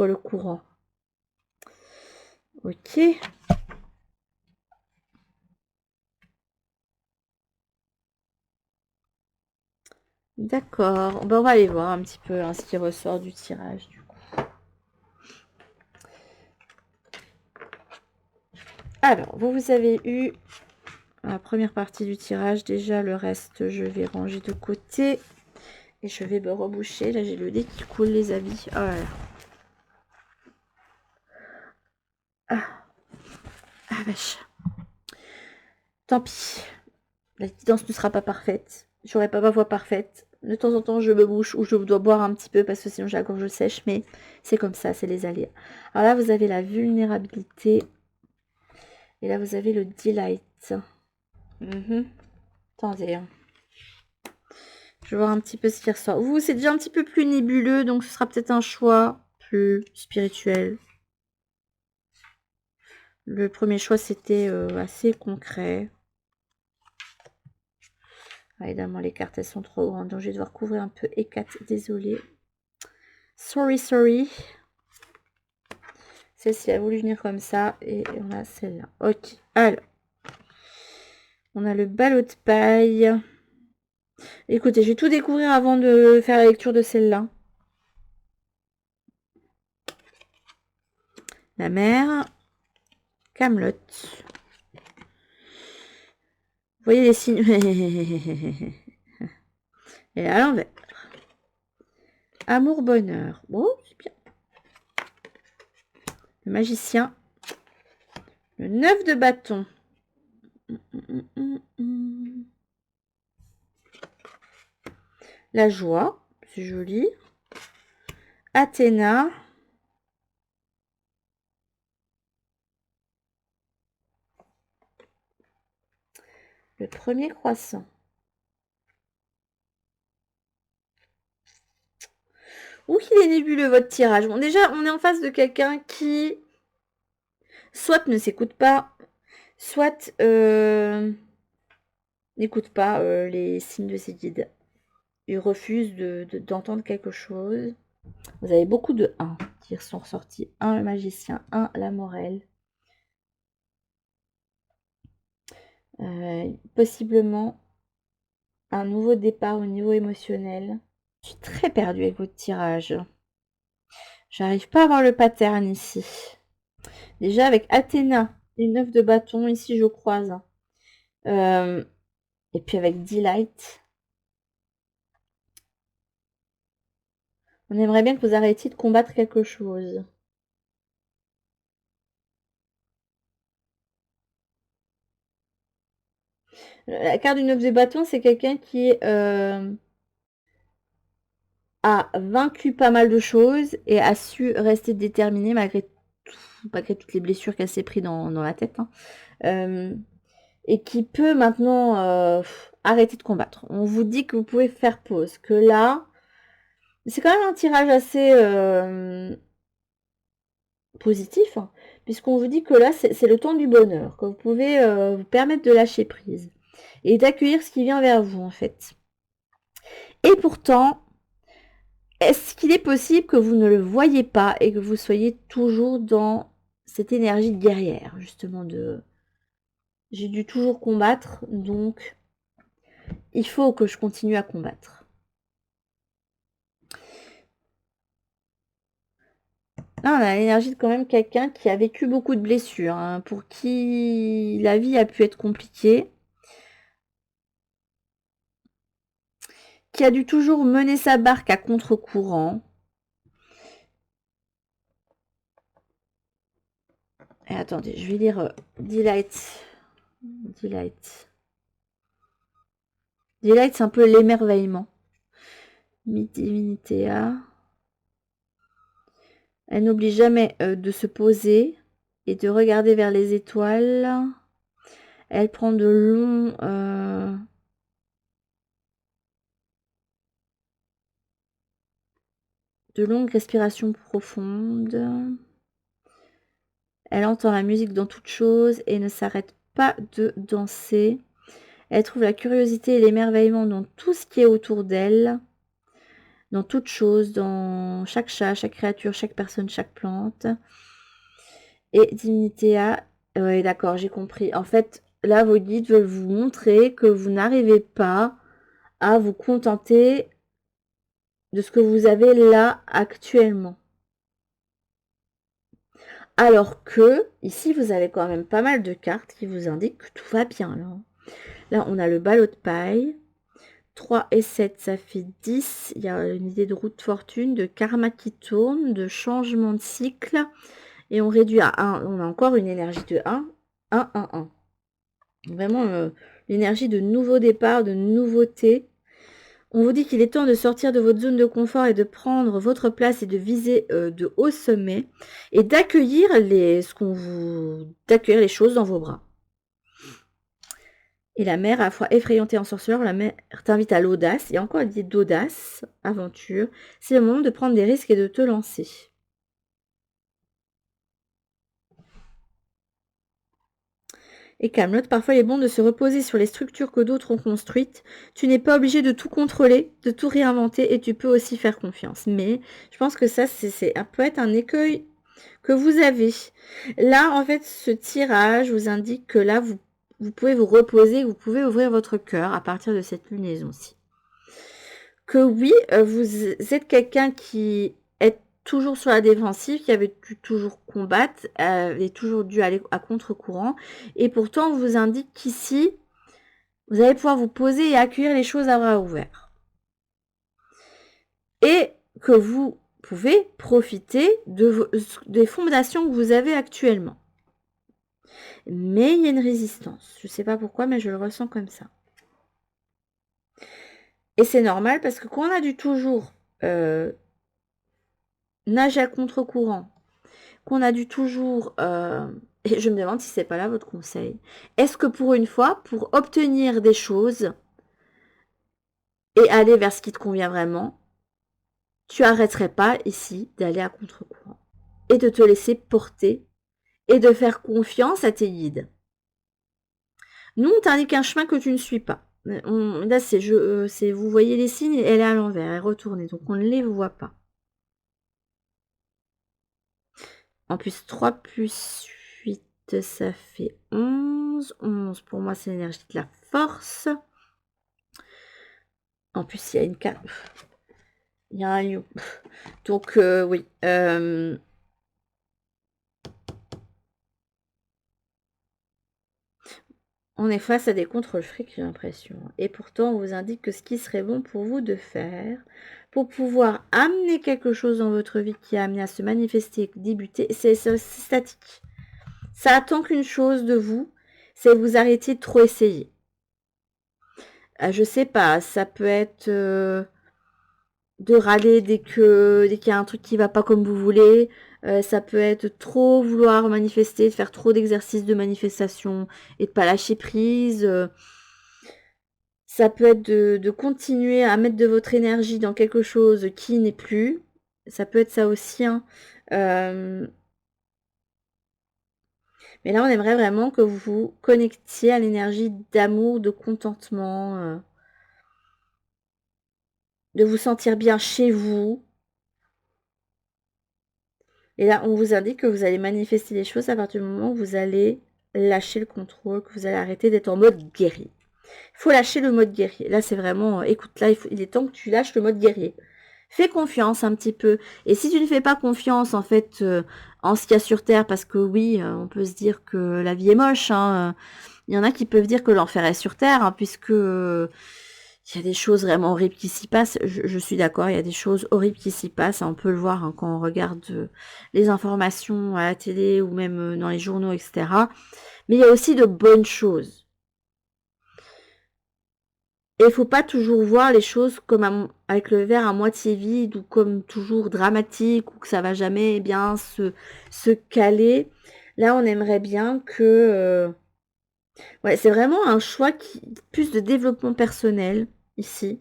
le courant? Ok. D'accord. Ben, on va aller voir un petit peu ce qui ressort du tirage, du coup. Alors, vous avez eu la première partie du tirage. Déjà, le reste, je vais ranger de côté. Et je vais me reboucher. Là, j'ai le nez qui coule, les amis. Oh là là. Ah, vache. Tant pis. La guidance ne sera pas parfaite. J'aurai pas ma voix parfaite. De temps en temps, je me bouche ou je dois boire un petit peu parce que sinon j'ai la gorge sèche. Mais c'est comme ça, c'est les aléas. Alors là, vous avez la vulnérabilité. Et là, vous avez le delight. Attendez. Je vais voir un petit peu ce qui ressort. Vous, c'est déjà un petit peu plus nébuleux, donc ce sera peut-être un choix plus spirituel. Le premier choix, c'était assez concret. Ah, évidemment, les cartes, elles sont trop grandes, donc je vais devoir couvrir un peu Hécate. Désolée. Sorry, sorry. Celle-ci a voulu venir comme ça, et on a celle-là. Ok, alors. On a le ballot de paille. Écoutez, je vais tout découvrir avant de faire la lecture de celle-là. La mer. Camelot. Vous voyez les signes. Et à l'envers. Amour, bonheur. Bon, c'est bien. Le magicien. Le 9 de bâton. La joie. C'est joli. Athéna. Le premier croissant. Ouh, il est nébuleux votre tirage. Bon, déjà, on est en face de quelqu'un qui soit ne s'écoute pas, soit n'écoute pas les signes de ses guides. Il refuse d'entendre quelque chose. Vous avez beaucoup de 1 qui sont ressortis. 1 le magicien, 1 la morelle. Possiblement un nouveau départ au niveau émotionnel. Je suis très perdue avec votre tirage. J'arrive pas à voir le pattern ici. Déjà avec Athéna, une 9 de bâton, ici je croise. Et puis avec Delight. On aimerait bien que vous arrêtiez de combattre quelque chose. La carte du 9 de bâton, c'est quelqu'un qui a vaincu pas mal de choses et a su rester déterminé malgré toutes les blessures qu'elle s'est pris dans la tête. Hein. Et qui peut maintenant arrêter de combattre. On vous dit que vous pouvez faire pause, que là, c'est quand même un tirage assez positif, hein, puisqu'on vous dit que là, c'est le temps du bonheur, que vous pouvez vous permettre de lâcher prise et d'accueillir ce qui vient vers vous, en fait. Et pourtant, est-ce qu'il est possible que vous ne le voyez pas et que vous soyez toujours dans cette énergie guerrière, justement, de j'ai dû toujours combattre, donc il faut que je continue à combattre. Là, on a l'énergie de quand même quelqu'un qui a vécu beaucoup de blessures, hein, pour qui la vie a pu être compliquée, qui a dû toujours mener sa barque à contre-courant. Et attendez, je vais lire Delight. Delight. Delight, c'est un peu l'émerveillement. Divinitea. Elle n'oublie jamais de se poser et de regarder vers les étoiles. Elle prend de longues respirations profondes. Elle entend la musique dans toute chose et ne s'arrête pas de danser. Elle trouve la curiosité et l'émerveillement dans tout ce qui est autour d'elle, dans toute chose, dans chaque chat, chaque créature, chaque personne, chaque plante. Et Divinitea, oui d'accord, j'ai compris. En fait, là, vos guides veulent vous montrer que vous n'arrivez pas à vous contenter de ce que vous avez là actuellement. Alors que, ici, vous avez quand même pas mal de cartes qui vous indiquent que tout va bien. Là on a le ballot de paille. 3 et 7, ça fait 10. Il y a une idée de roue de fortune, de karma qui tourne, de changement de cycle. Et on réduit à 1. On a encore une énergie de 1. 1, 1, 1. Vraiment l'énergie de nouveau départ, de nouveauté. On vous dit qu'il est temps de sortir de votre zone de confort et de prendre votre place et de viser de haut sommet et d'accueillir d'accueillir les choses dans vos bras. Et la mère, à la fois effrayante et ensorceleur, la mère t'invite à l'audace. Il y a encore l'idée d'audace, aventure. C'est le moment de prendre des risques et de te lancer. Et Camelot, parfois il est bon de se reposer sur les structures que d'autres ont construites. Tu n'es pas obligé de tout contrôler, de tout réinventer et tu peux aussi faire confiance. Mais je pense que ça, peut être un écueil que vous avez. Là, en fait, ce tirage vous indique que là, vous pouvez vous reposer, vous pouvez ouvrir votre cœur à partir de cette lunaison-ci. Que oui, vous êtes quelqu'un qui est toujours sur la défensive, qui avait dû toujours combattre, et toujours dû aller à contre-courant. Et pourtant, on vous indique qu'ici, vous allez pouvoir vous poser et accueillir les choses à bras ouverts. Et que vous pouvez profiter des fondations que vous avez actuellement. Mais il y a une résistance. Je ne sais pas pourquoi, mais je le ressens comme ça. Et c'est normal parce que quand on a dû toujours nager à contre-courant, qu'on a dû toujours... et je me demande si c'est pas là votre conseil. Est-ce que pour une fois, pour obtenir des choses et aller vers ce qui te convient vraiment, tu arrêterais pas ici d'aller à contre-courant et de te laisser porter et de faire confiance à tes guides. Nous, on t'indique un chemin que tu ne suis pas. Là, vous voyez les signes, elle est à l'envers, elle est retournée, donc on ne les voit pas. En plus, 3 plus 8, ça fait 11. 11, pour moi, c'est l'énergie de la force. En plus, il y a une carte. Il y a un lion. Donc, oui. On est face à des contrôles fric, j'ai l'impression. Et pourtant, on vous indique que ce qui serait bon pour vous de faire, pour pouvoir amener quelque chose dans votre vie qui a amené à se manifester, débuter, c'est statique. Ça attend qu'une chose de vous, c'est vous arrêter de trop essayer. Je sais pas, ça peut être de râler dès qu'il y a un truc qui va pas comme vous voulez. Ça peut être trop vouloir manifester, de faire trop d'exercices de manifestation et de pas lâcher prise. Ça peut être de continuer à mettre de votre énergie dans quelque chose qui n'est plus. Ça peut être ça aussi, hein. Mais là, on aimerait vraiment que vous vous connectiez à l'énergie d'amour, de contentement, de vous sentir bien chez vous. Et là, on vous indique que vous allez manifester les choses à partir du moment où vous allez lâcher le contrôle, que vous allez arrêter d'être en mode guerrier. Il faut lâcher le mode guerrier. Là, c'est vraiment, écoute, là, il est temps que tu lâches le mode guerrier. Fais confiance un petit peu. Et si tu ne fais pas confiance, en fait, en ce qu'il y a sur Terre, parce que oui, on peut se dire que la vie est moche, hein. Il y en a qui peuvent dire que l'enfer est sur Terre, hein, puisque il y a des choses vraiment horribles qui s'y passent. Je suis d'accord, il y a des choses horribles qui s'y passent. On peut le voir, hein, quand on regarde les informations à la télé ou même dans les journaux, etc. Mais il y a aussi de bonnes choses. Et il faut pas toujours voir les choses comme avec le verre à moitié vide ou comme toujours dramatique ou que ça va jamais bien se caler. Là, on aimerait bien que... ouais, c'est vraiment un choix plus de développement personnel ici.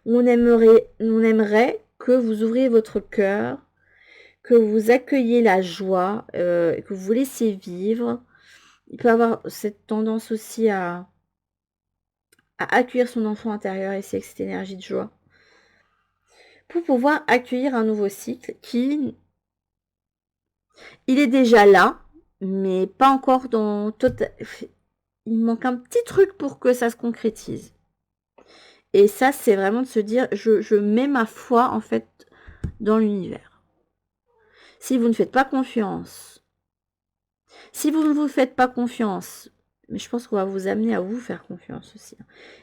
Où on aimerait que vous ouvriez votre cœur, que vous accueillez la joie, que vous vous laissiez vivre. Il peut avoir cette tendance aussi à accueillir son enfant intérieur ici avec cette énergie de joie. Pour pouvoir accueillir un nouveau cycle qui, il est déjà là, mais pas encore dans total. Il manque un petit truc pour que ça se concrétise. Et ça, c'est vraiment de se dire, je mets ma foi, en fait, dans l'univers. Si vous ne faites pas confiance, si vous ne vous faites pas confiance, mais je pense qu'on va vous amener à vous faire confiance aussi.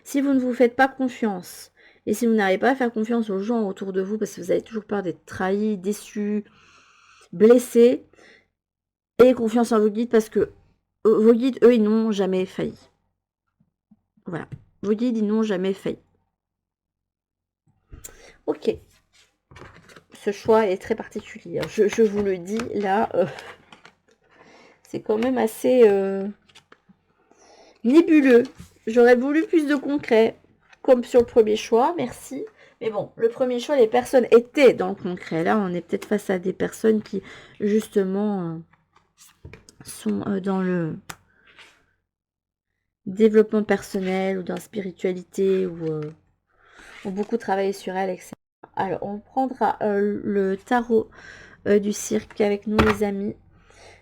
Si vous ne vous faites pas confiance, et si vous n'arrivez pas à faire confiance aux gens autour de vous, parce que vous avez toujours peur d'être trahi, déçu, blessé, ayez confiance en vos guides, parce que vos guides, eux, ils n'ont jamais failli. Voilà. Vos guides, ils n'ont jamais failli. Ok. Ce choix est très particulier. Je vous le dis, là, c'est quand même assez nébuleux. J'aurais voulu plus de concret, comme sur le premier choix, merci. Mais bon, le premier choix, les personnes étaient dans le concret. Là, on est peut-être face à des personnes qui, justement, sont dans le développement personnel ou dans la spiritualité ou ont beaucoup travaillé sur elles, etc. Alors, on prendra le tarot du cirque avec nous, les amis.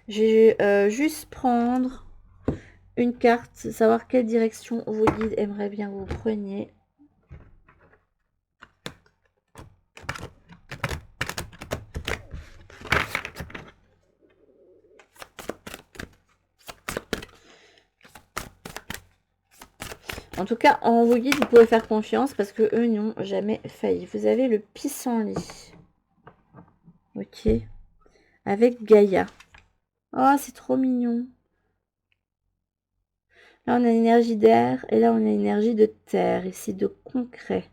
Je vais juste prendre une carte, savoir quelle direction vos guides aimeraient bien que vous preniez. En tout cas, en vos guides, vous pouvez faire confiance parce que eux n'ont jamais failli. Vous avez le pissenlit. Ok. Avec Gaïa. Oh, c'est trop mignon. Là, on a l'énergie d'air et là, on a l'énergie de terre, ici, de concret.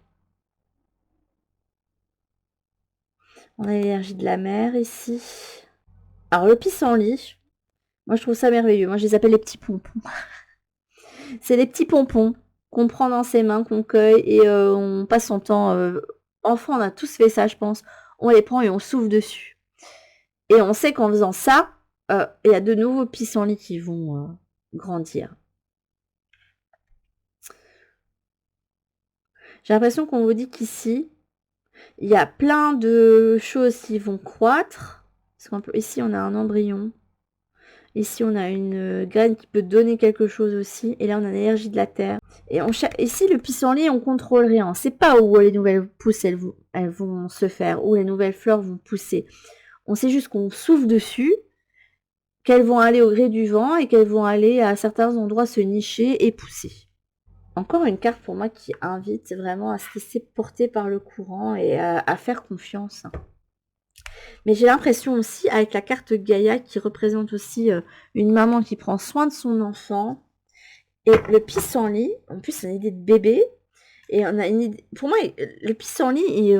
On a l'énergie de la mer ici. Alors, le pissenlit, moi, je trouve ça merveilleux. Moi, je les appelle les petits pompons. C'est les petits pompons qu'on prend dans ses mains, qu'on cueille et on passe son temps. Enfant, on a tous fait ça, je pense. On les prend et on souffle dessus. Et on sait qu'en faisant ça, il y a de nouveaux pissenlits qui vont grandir. J'ai l'impression qu'on vous dit qu'ici, il y a plein de choses qui vont croître. Parce qu'ici, on a un embryon. Ici, on a une graine qui peut donner quelque chose aussi. Et là, on a l'énergie de la terre. Et ici, le pissenlit, on contrôle rien. On ne sait pas où les nouvelles pousses, elles vont se faire, où les nouvelles fleurs vont pousser. On sait juste qu'on souffle dessus, qu'elles vont aller au gré du vent et qu'elles vont aller à certains endroits se nicher et pousser. Encore une carte pour moi qui invite vraiment à se laisser porter par le courant et à faire confiance. Mais j'ai l'impression aussi, avec la carte Gaïa qui représente aussi une maman qui prend soin de son enfant, et le pissenlit, en plus c'est une idée de bébé, et on a une idée, pour moi le pissenlit,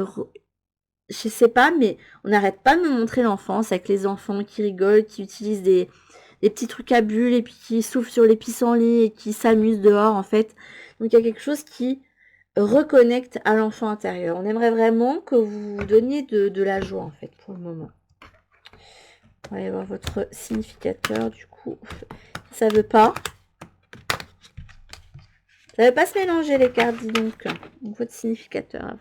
je sais pas, mais on n'arrête pas de me montrer l'enfance avec les enfants qui rigolent, qui utilisent des petits trucs à bulles et puis qui soufflent sur les pissenlits et qui s'amusent dehors en fait. Donc il y a quelque chose qui reconnecte à l'enfant intérieur. On aimerait vraiment que vous donniez de la joie en fait pour le moment. On va aller voir votre significateur du coup. Ça veut pas. Ça veut pas se mélanger les cartes, dis donc. Donc votre significateur à vous.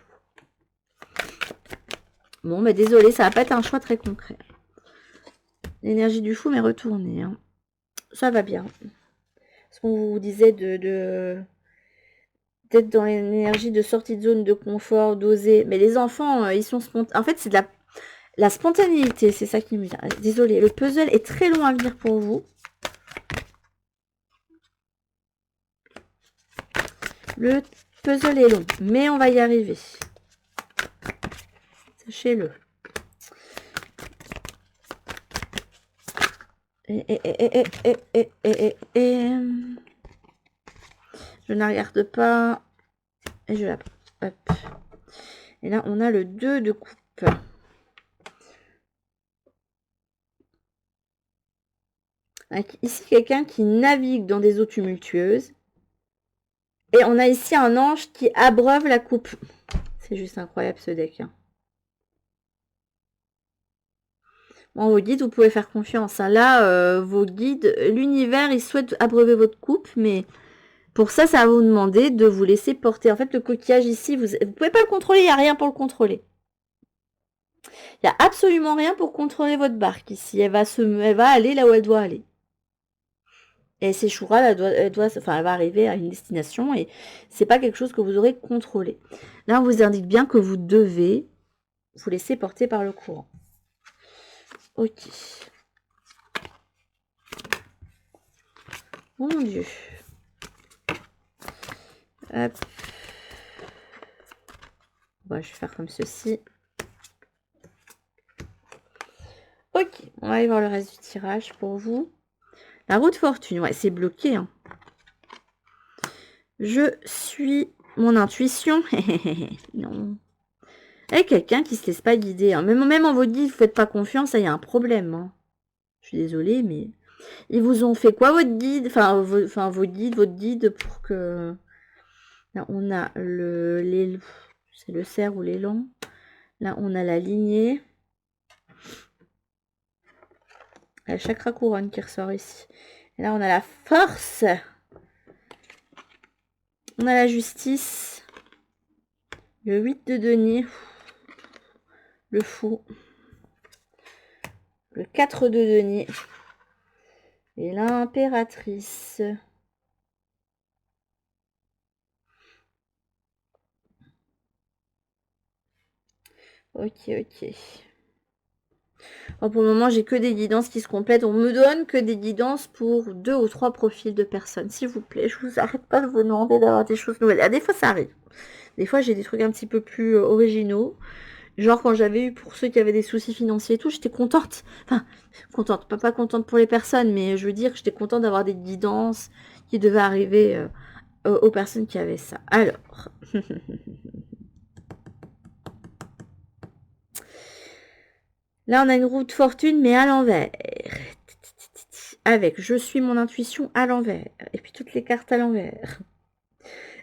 Bon, bah désolé, ça va pas être un choix très concret. L'énergie du fou m'est retournée. Hein. Ça va bien. Ce qu'on vous disait d'être dans l'énergie de sortie de zone de confort, d'oser. Mais les enfants, ils sont spontanés. En fait, c'est de la spontanéité, c'est ça qui me vient. Désolée, le puzzle est très long à venir pour vous. Le puzzle est long, mais on va y arriver. Sachez-le. Je ne la regarde pas. Et je la... Hop. Et là, on a le 2 de coupe. Avec ici, quelqu'un qui navigue dans des eaux tumultueuses. Et on a ici un ange qui abreuve la coupe. C'est juste incroyable ce deck. Hein. Bon, vos guides, vous pouvez faire confiance. Hein. Là, vos guides, l'univers, il souhaite abreuver votre coupe, mais pour ça, ça va vous demander de vous laisser porter. En fait, le coquillage ici, vous ne pouvez pas le contrôler, il n'y a rien pour le contrôler. Il n'y a absolument rien pour contrôler votre barque ici. Elle va aller là où elle doit aller. Et elle s'échouera, elle va arriver à une destination et c'est pas quelque chose que vous aurez contrôlé. Là, on vous indique bien que vous devez vous laisser porter par le courant. Ok. Oh mon Dieu. Hop. Bon, je vais faire comme ceci. Ok, on va aller voir le reste du tirage pour vous. La roue de fortune, ouais, c'est bloqué. Hein. Je suis mon intuition. Non. Et quelqu'un qui se laisse pas guider. Hein. Même en vos guides, vous faites pas confiance, il y a un problème. Hein. Je suis désolée, mais ils vous ont fait quoi votre guide, vos guides, votre guide pour que. Là, on a c'est le cerf ou l'élan. Là, on a la lignée. La chakra couronne qui ressort ici. Et là, on a la force. On a la justice. Le 8 de denier. Le fou. Le 4 de denier. Et l'impératrice. Ok. Bon, pour le moment, j'ai que des guidances qui se complètent. On me donne que des guidances pour 2 ou 3 profils de personnes. S'il vous plaît, je vous arrête pas de vous demander d'avoir des choses nouvelles. Ah, des fois, ça arrive. Des fois, j'ai des trucs un petit peu plus originaux. Genre, quand j'avais eu pour ceux qui avaient des soucis financiers et tout, j'étais contente. Enfin, contente. Pas contente pour les personnes, mais je veux dire que j'étais contente d'avoir des guidances qui devaient arriver aux personnes qui avaient ça. Alors... Là, on a une roue de fortune, mais à l'envers. Avec je suis mon intuition à l'envers. Et puis toutes les cartes à l'envers.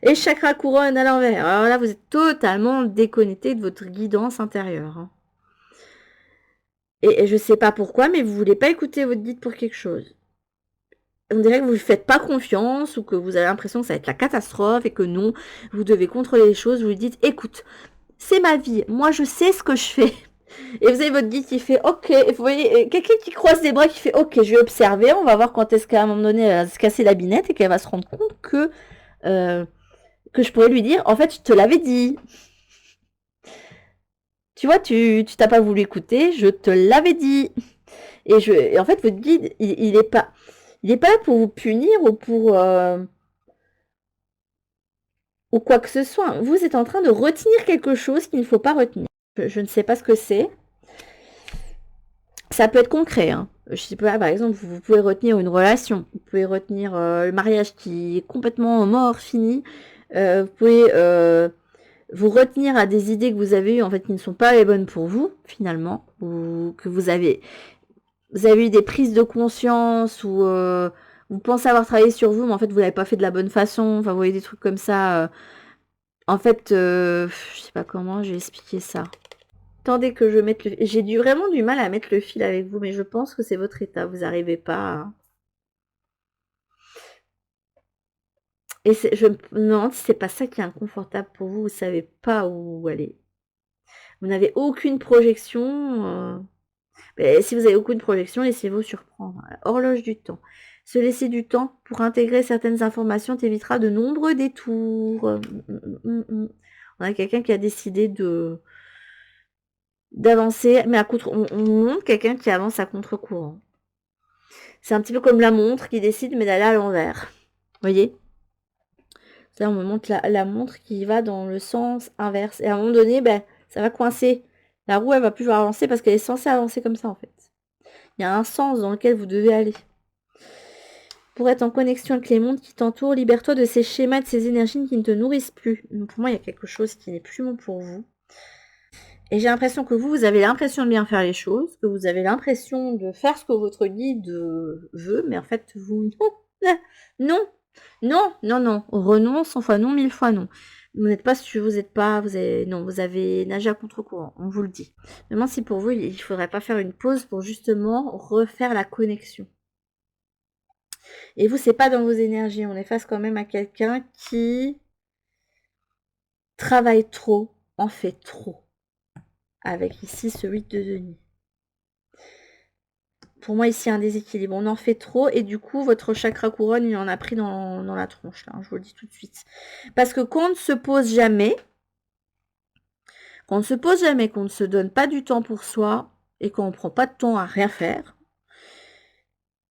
Et chakra couronne à l'envers. Alors là, vous êtes totalement déconnecté de votre guidance intérieure. Hein. Et je ne sais pas pourquoi, mais vous ne voulez pas écouter votre guide pour quelque chose. On dirait que vous ne faites pas confiance ou que vous avez l'impression que ça va être la catastrophe et que non, vous devez contrôler les choses. Vous lui dites, écoute, c'est ma vie. Moi, je sais ce que je fais. Et vous avez votre guide qui fait OK. Et vous voyez quelqu'un qui croise les bras qui fait OK, je vais observer. On va voir quand est-ce qu'à un moment donné, elle va se casser la binette et qu'elle va se rendre compte que je pourrais lui dire en fait, je te l'avais dit. Tu vois, tu t'as pas voulu écouter, je te l'avais dit. Et en fait, votre guide, il est pas là pour vous punir ou quoi que ce soit. Vous êtes en train de retenir quelque chose qu'il ne faut pas retenir. Je ne sais pas ce que c'est. Ça peut être concret, hein. Je sais pas, par exemple, vous pouvez retenir une relation, vous pouvez retenir le mariage qui est complètement mort, fini. Vous pouvez vous retenir à des idées que vous avez eues, en fait, qui ne sont pas les bonnes pour vous, finalement, ou que vous avez eu des prises de conscience, ou vous pensez avoir travaillé sur vous, mais en fait, vous l'avez pas fait de la bonne façon. Enfin, vous voyez des trucs comme ça. En fait, je sais pas comment j'ai expliqué ça. Attendez que je mette le... J'ai vraiment du mal à mettre le fil avec vous, mais je pense que c'est votre état. Vous n'arrivez pas à... Et je me demande si c'est pas ça qui est inconfortable pour vous. Vous savez pas où aller. Vous n'avez aucune projection. Mais si vous avez aucune projection, laissez-vous surprendre. Horloge du temps. Se laisser du temps pour intégrer certaines informations t'évitera de nombreux détours. On a quelqu'un qui a décidé d'avancer, mais on montre quelqu'un qui avance à contre-courant. C'est un petit peu comme la montre qui décide mais d'aller à l'envers. Vous voyez? Là, on me montre la montre qui va dans le sens inverse. Et à un moment donné, ben, ça va coincer. La roue, elle va plus avancer parce qu'elle est censée avancer comme ça, en fait. Il y a un sens dans lequel vous devez aller. Pour être en connexion avec les mondes qui t'entourent, libère-toi de ces schémas, de ces énergies qui ne te nourrissent plus. Donc, pour moi, il y a quelque chose qui n'est plus bon pour vous. Et j'ai l'impression que vous avez l'impression de bien faire les choses, que vous avez l'impression de faire ce que votre guide veut, mais en fait, vous... Non, non, non, non, renonce 100 fois non, 1000 fois non. Vous n'êtes pas sûr, non, vous avez nagé à contre-courant, on vous le dit. Maintenant, si pour vous, il ne faudrait pas faire une pause pour justement refaire la connexion. Et vous, c'est pas dans vos énergies, on est face quand même à quelqu'un qui travaille trop, en fait trop. Avec ici ce 8 de denier. Pour moi, ici, un déséquilibre. On en fait trop et du coup, votre chakra couronne, il en a pris dans la tronche, là. Je vous le dis tout de suite. Parce que quand on ne se pose jamais, qu'on ne se donne pas du temps pour soi et qu'on ne prend pas de temps à rien faire,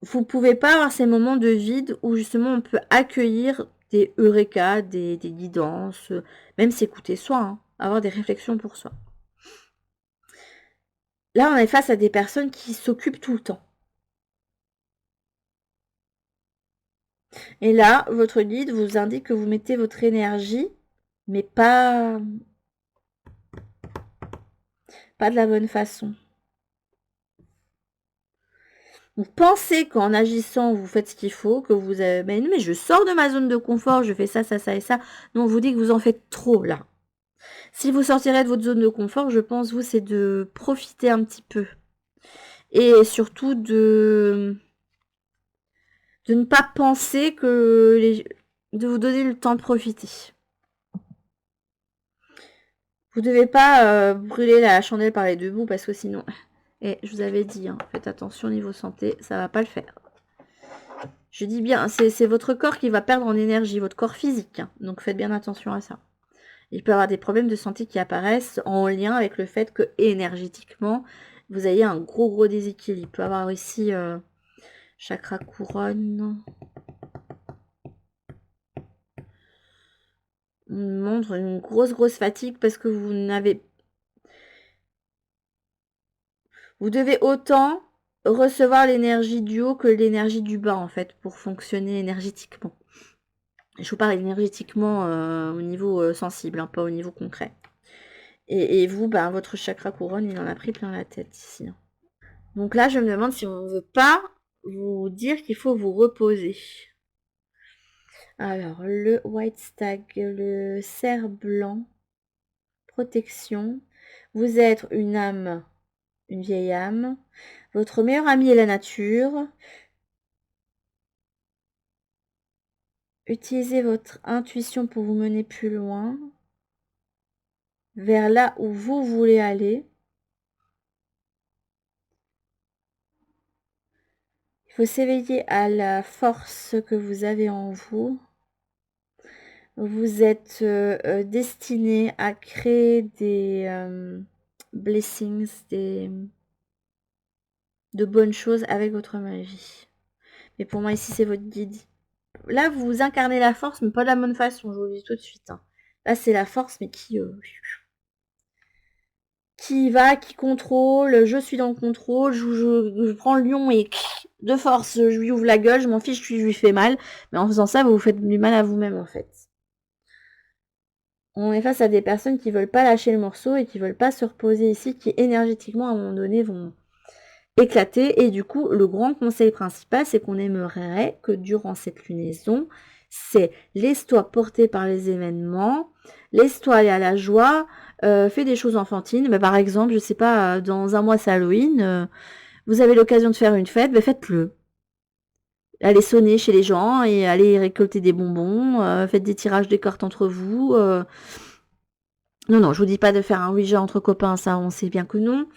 vous ne pouvez pas avoir ces moments de vide où justement on peut accueillir des eureka, des guidances, même s'écouter soi, hein, avoir des réflexions pour soi. Là, on est face à des personnes qui s'occupent tout le temps. Et là, votre guide vous indique que vous mettez votre énergie, mais pas de la bonne façon. Vous pensez qu'en agissant, vous faites ce qu'il faut, que vous avez... Mais je sors de ma zone de confort, je fais ça, ça, ça et ça. Non, on vous dit que vous en faites trop, là. Si vous sortirez de votre zone de confort, je pense, vous, c'est de profiter un petit peu. Et surtout de ne pas penser de vous donner le temps de profiter. Vous devez pas brûler la chandelle par les deux bouts parce que sinon... Et je vous avais dit, hein, faites attention au niveau santé, ça va pas le faire. Je dis bien, c'est votre corps qui va perdre en énergie, votre corps physique. Hein, donc faites bien attention à ça. Il peut y avoir des problèmes de santé qui apparaissent en lien avec le fait que énergétiquement, vous ayez un gros déséquilibre. Il peut y avoir ici chakra couronne. On montre une grosse fatigue parce que vous devez autant recevoir l'énergie du haut que l'énergie du bas en fait pour fonctionner énergétiquement. Je vous parle énergétiquement au niveau sensible, hein, pas au niveau concret. Et vous, bah, votre chakra couronne, il en a pris plein la tête ici. Hein. Donc là, je me demande si on ne veut pas vous dire qu'il faut vous reposer. Alors, le white stag, le cerf blanc, protection. Vous êtes une âme, une vieille âme. Votre meilleur ami est la nature. Utilisez votre intuition pour vous mener plus loin, vers là où vous voulez aller. faut s'éveiller à la force que vous avez en vous. Vous êtes destiné à créer des blessings, de bonnes choses avec votre magie. Mais pour moi, ici, c'est votre guide. Là, vous incarnez la force, mais pas de la bonne façon, je vous le dis tout de suite. Hein. Là, c'est la force, mais qui va, qui contrôle, je suis dans le contrôle, je prends le lion et de force, je lui ouvre la gueule, je m'en fiche, je lui fais mal. Mais en faisant ça, vous vous faites du mal à vous-même, en fait. On est face à des personnes qui veulent pas lâcher le morceau et qui veulent pas se reposer ici, qui énergétiquement, à un moment donné, vont éclater. Et du coup, le grand conseil principal, c'est qu'on aimerait que durant cette lunaison, c'est laisse-toi porter par les événements, laisse-toi aller à la joie, fais des choses enfantines. Mais par exemple, je sais pas, dans un mois c'est Halloween, vous avez l'occasion de faire une fête, ben faites-le. Allez sonner chez les gens et allez récolter des bonbons, faites des tirages de cartes entre vous. Non, non, je vous dis pas de faire un Ouija entre copains, ça on sait bien que non.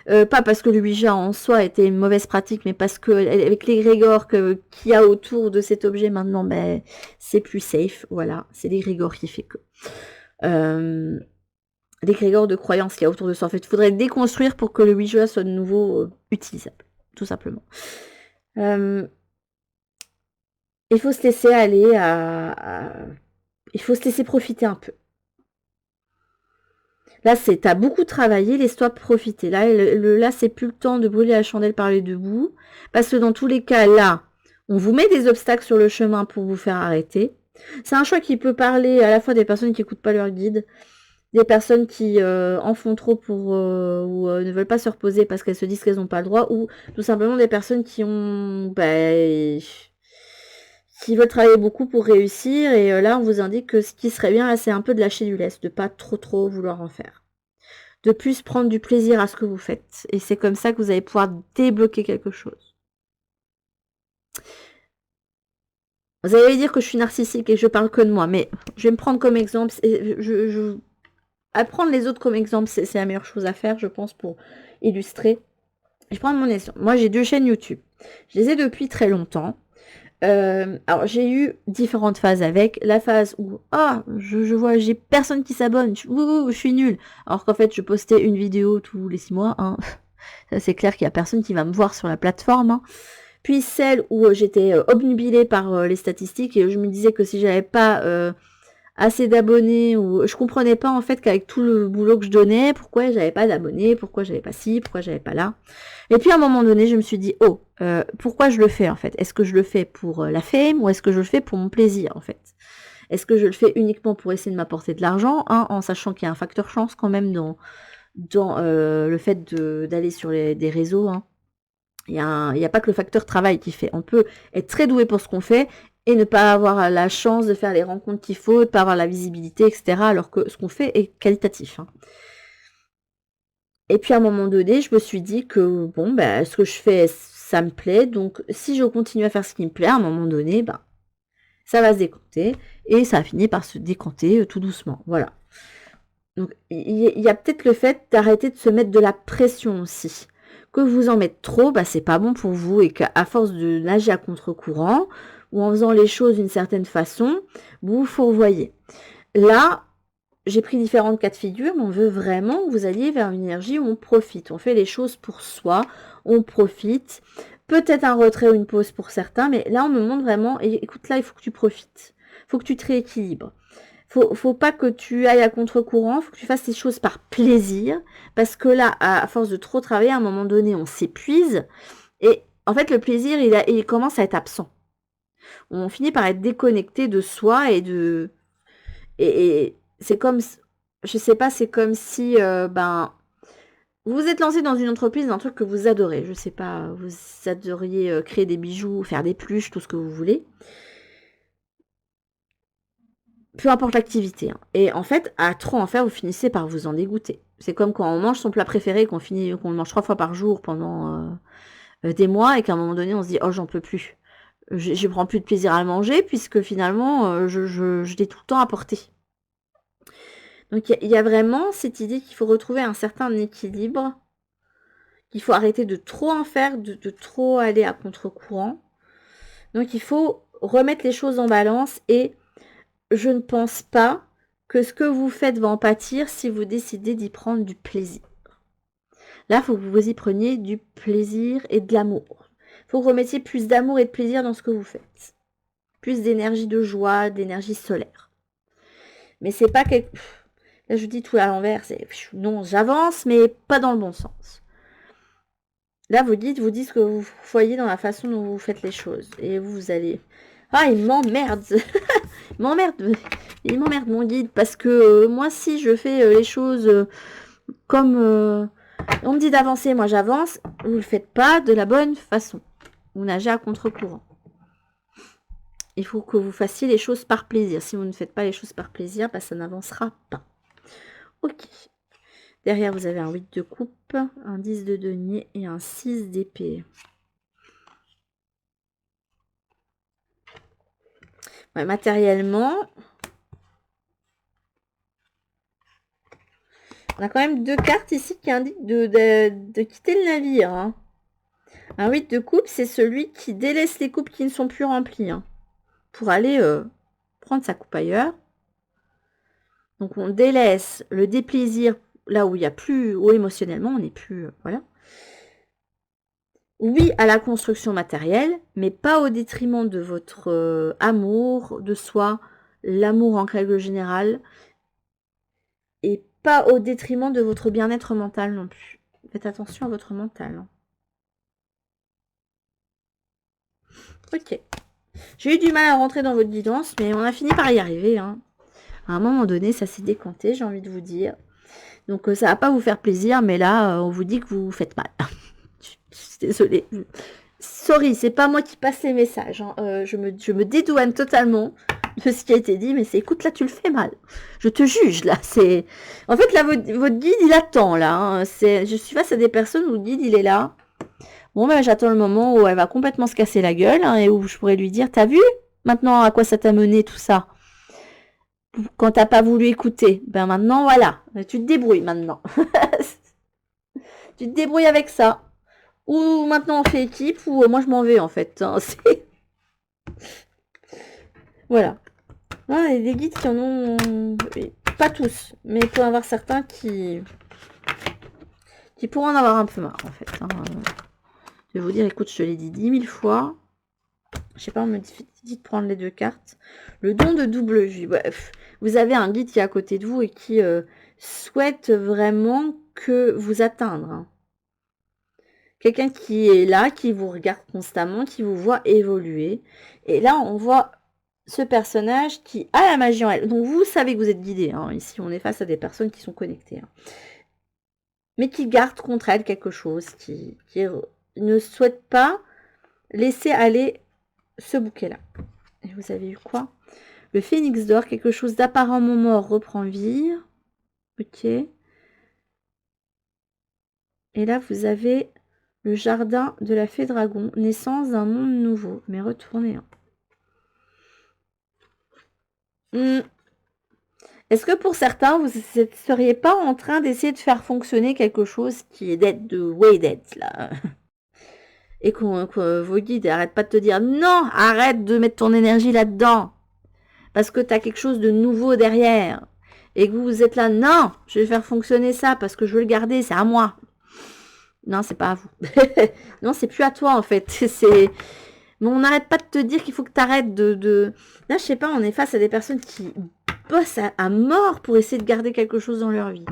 Pas parce que le Ouija en soi était une mauvaise pratique, mais parce que avec l'égrégore qu'il y a autour de cet objet maintenant, ben, c'est plus safe. Voilà, c'est l'égrégore qui fait que. L'égrégore de croyance qu'il y a autour de ça. En fait, il faudrait déconstruire pour que le Ouija soit de nouveau utilisable, tout simplement. Il faut se laisser aller il faut se laisser profiter un peu. Là, t'as beaucoup travaillé, laisse-toi profiter. Là, là, c'est plus le temps de brûler la chandelle par les deux bouts. Parce que dans tous les cas, là, on vous met des obstacles sur le chemin pour vous faire arrêter. C'est un choix qui peut parler à la fois des personnes qui n'écoutent pas leur guide, des personnes qui en font trop pour ou ne veulent pas se reposer parce qu'elles se disent qu'elles n'ont pas le droit, ou tout simplement des personnes qui ont qui veulent travailler beaucoup pour réussir, et là on vous indique que ce qui serait bien là, c'est un peu de lâcher du lest, de pas trop vouloir en faire, de plus prendre du plaisir à ce que vous faites, et c'est comme ça que vous allez pouvoir débloquer quelque chose. Vous allez dire que je suis narcissique et que je parle que de moi, mais je vais me prendre comme exemple, apprendre les autres comme exemple, c'est la meilleure chose à faire, je pense, pour illustrer. Je prends mon exemple. Moi j'ai 2 chaînes YouTube, je les ai depuis très longtemps. Alors j'ai eu différentes phases avec. La phase où je vois j'ai personne qui s'abonne, je suis nulle. Alors qu'en fait je postais une vidéo tous les 6 mois. Hein. Ça c'est clair qu'il y a personne qui va me voir sur la plateforme. Hein. Puis celle où j'étais obnubilée par les statistiques et je me disais que si j'avais pas assez d'abonnés, ou je comprenais pas en fait qu'avec tout le boulot que je donnais, pourquoi j'avais pas d'abonnés, pourquoi j'avais pas ci, pourquoi j'avais pas là. Et puis à un moment donné, je me suis dit, pourquoi je le fais en fait? Est-ce que je le fais pour la fame ou est-ce que je le fais pour mon plaisir en fait? Est-ce que je le fais uniquement pour essayer de m'apporter de l'argent, hein, en sachant qu'il y a un facteur chance quand même dans le fait d'aller sur des réseaux, hein. Il y a pas que le facteur travail qui fait. On peut être très doué pour ce qu'on fait et ne pas avoir la chance de faire les rencontres qu'il faut, de pas avoir la visibilité, etc. Alors que ce qu'on fait est qualitatif. Hein. Et puis à un moment donné, je me suis dit que bon, ben, ce que je fais, ça me plaît. Donc si je continue à faire ce qui me plaît, à un moment donné, ben, ça va se décanter. Et ça a fini par se décanter tout doucement. Voilà. Donc il y a peut-être le fait d'arrêter de se mettre de la pression aussi. Que vous en mettez trop, bah, c'est pas bon pour vous et qu'à force de nager à contre-courant ou en faisant les choses d'une certaine façon, vous vous fourvoyez. Là, j'ai pris différentes cas de figure, mais on veut vraiment que vous alliez vers une énergie où on profite. On fait les choses pour soi, on profite. Peut-être un retrait ou une pause pour certains, mais là, on me montre vraiment, et écoute, là, il faut que tu profites. Il faut que tu te rééquilibres. Faut pas que tu ailles à contre-courant, faut que tu fasses les choses par plaisir, parce que là, à force de trop travailler, à un moment donné, on s'épuise, et en fait, le plaisir, il commence à être absent. On finit par être déconnecté de soi et c'est comme, je sais pas, c'est comme si, vous vous êtes lancé dans une entreprise, dans un truc que vous adorez. Je sais pas, vous adoriez créer des bijoux, faire des pluches, tout ce que vous voulez. Peu importe l'activité. Hein. Et en fait, à trop en faire, vous finissez par vous en dégoûter. C'est comme quand on mange son plat préféré, qu'on le mange 3 fois par jour pendant des mois, et qu'à un moment donné, on se dit, oh, j'en peux plus. Je prends plus de plaisir à le manger, puisque finalement, je l'ai tout le temps apporté. Donc, il y a vraiment cette idée qu'il faut retrouver un certain équilibre, qu'il faut arrêter de trop en faire, de trop aller à contre-courant. Donc il faut remettre les choses en balance et je ne pense pas que ce que vous faites va en pâtir si vous décidez d'y prendre du plaisir. Là, il faut que vous y preniez du plaisir et de l'amour. Il faut que vous remettiez plus d'amour et de plaisir dans ce que vous faites. Plus d'énergie de joie, d'énergie solaire. Mais c'est pas quelque... Là, je dis tout à l'envers. C'est non, j'avance, mais pas dans le bon sens. Là, vos guides vous disent que vous voyez dans la façon dont vous faites les choses. Et vous allez... Ah, il m'emmerde. Il m'emmerde mon guide. Parce que moi, si je fais les choses comme... on me dit d'avancer, moi j'avance. Vous ne le faites pas de la bonne façon. Vous nagez à contre-courant. Il faut que vous fassiez les choses par plaisir. Si vous ne faites pas les choses par plaisir, bah, ça n'avancera pas. Ok. Derrière, vous avez un 8 de coupe, un 10 de denier et un 6 d'épée. Ouais, matériellement, on a quand même 2 cartes ici qui indiquent de quitter le navire. Hein. Un 8 de coupe, c'est celui qui délaisse les coupes qui ne sont plus remplies. Hein, pour aller prendre sa coupe ailleurs. Donc on délaisse le déplaisir là où il n'y a plus, où émotionnellement on n'est plus, voilà. Oui à la construction matérielle, mais pas au détriment de votre amour de soi, l'amour en règle générale, et pas au détriment de votre bien-être mental non plus. Faites attention à votre mental. Hein. Ok. J'ai eu du mal à rentrer dans votre guidance, mais on a fini par y arriver. Hein. À un moment donné, ça s'est décanté, j'ai envie de vous dire. Donc ça va pas vous faire plaisir, mais là, on vous dit que vous faites mal. Je suis désolée. Sorry, c'est pas moi qui passe les messages. Hein. Je me dédouane totalement de ce qui a été dit, mais c'est écoute, là, tu le fais mal. Je te juge, là. C'est en fait, là, votre guide, il attend, là. Hein. Je suis face à des personnes où le guide, il est là. Bon, ben, j'attends le moment où elle va complètement se casser la gueule hein, et où je pourrais lui dire, t'as vu maintenant à quoi ça t'a mené tout ça quand t'as pas voulu écouter. Ben maintenant, voilà. Tu te débrouilles maintenant. Tu te débrouilles avec ça. Ou maintenant on fait équipe, ou moi je m'en vais en fait. Hein, voilà. Il y a des guides qui en ont... Pas tous, mais il peut y en avoir certains qui pourront en avoir un peu marre en fait. Hein. Je vais vous dire, écoute, je te l'ai dit 10 000 fois. Je sais pas, on me dit de prendre les 2 cartes. Le don de double vue. Bref, vous avez un guide qui est à côté de vous et qui souhaite vraiment que vous atteindre. Hein. Quelqu'un qui est là, qui vous regarde constamment, qui vous voit évoluer. Et là, on voit ce personnage qui a la magie en elle. Donc, vous savez que vous êtes guidé. Hein. Ici, on est face à des personnes qui sont connectées. Hein. Mais qui gardent contre elles quelque chose, qui ne souhaitent pas laisser aller ce bouquet-là. Et vous avez eu quoi? Le phénix d'or, quelque chose d'apparemment mort reprend vie. Ok. Et là, vous avez le jardin de la fée dragon, naissance d'un monde nouveau. Mais retournez. Hein. Est-ce que pour certains, vous ne seriez pas en train d'essayer de faire fonctionner quelque chose qui est dead, de way dead, là? Et que vos guides n'arrêtent pas de te dire non, arrête de mettre ton énergie là-dedans. Parce que tu as quelque chose de nouveau derrière. Et que vous êtes là, non, je vais faire fonctionner ça parce que je veux le garder, c'est à moi. Non, c'est pas à vous. Non, c'est plus à toi en fait. Mais on n'arrête pas de te dire qu'il faut que tu arrêtes de... Là, je sais pas, on est face à des personnes qui bossent à mort pour essayer de garder quelque chose dans leur vie.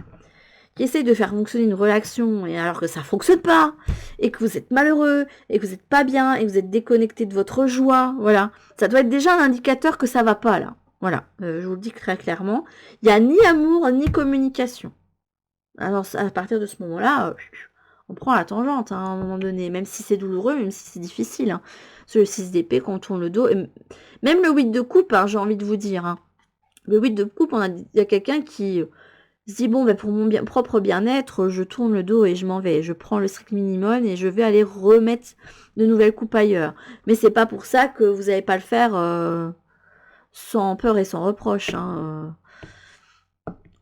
Qui essayent de faire fonctionner une relation, et alors que ça fonctionne pas, et que vous êtes malheureux, et que vous n'êtes pas bien, et que vous êtes déconnecté de votre joie, voilà. Ça doit être déjà un indicateur que ça va pas, là. Voilà, je vous le dis très clairement. Il n'y a ni amour, ni communication. Alors, à partir de ce moment-là, on prend la tangente, hein, à un moment donné, même si c'est douloureux, même si c'est difficile. Hein. Sur le 6 d'épée, quand on tourne le dos, et même le 8 de coupe, hein, j'ai envie de vous dire. Hein. Le 8 de coupe, il y a quelqu'un qui se dit, bon, ben, pour mon propre bien-être, je tourne le dos et je m'en vais. Je prends le strict minimum et je vais aller remettre de nouvelles coupes ailleurs. Mais c'est pas pour ça que vous n'allez pas le faire sans peur et sans reproche. Hein.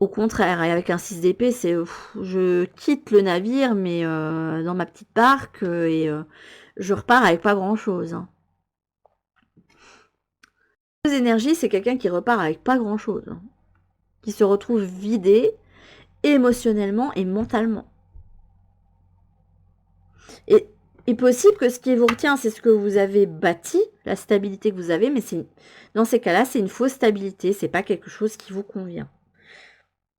Au contraire, et avec un 6 d'épée, c'est je quitte le navire, mais dans ma petite barque, et je repars avec pas grand-chose. Hein. Les énergies, c'est quelqu'un qui repart avec pas grand-chose. Hein. Qui se retrouve vidé émotionnellement et mentalement. Et il est possible que ce qui vous retient, c'est ce que vous avez bâti, la stabilité que vous avez, mais dans ces cas-là, c'est une fausse stabilité, c'est pas quelque chose qui vous convient.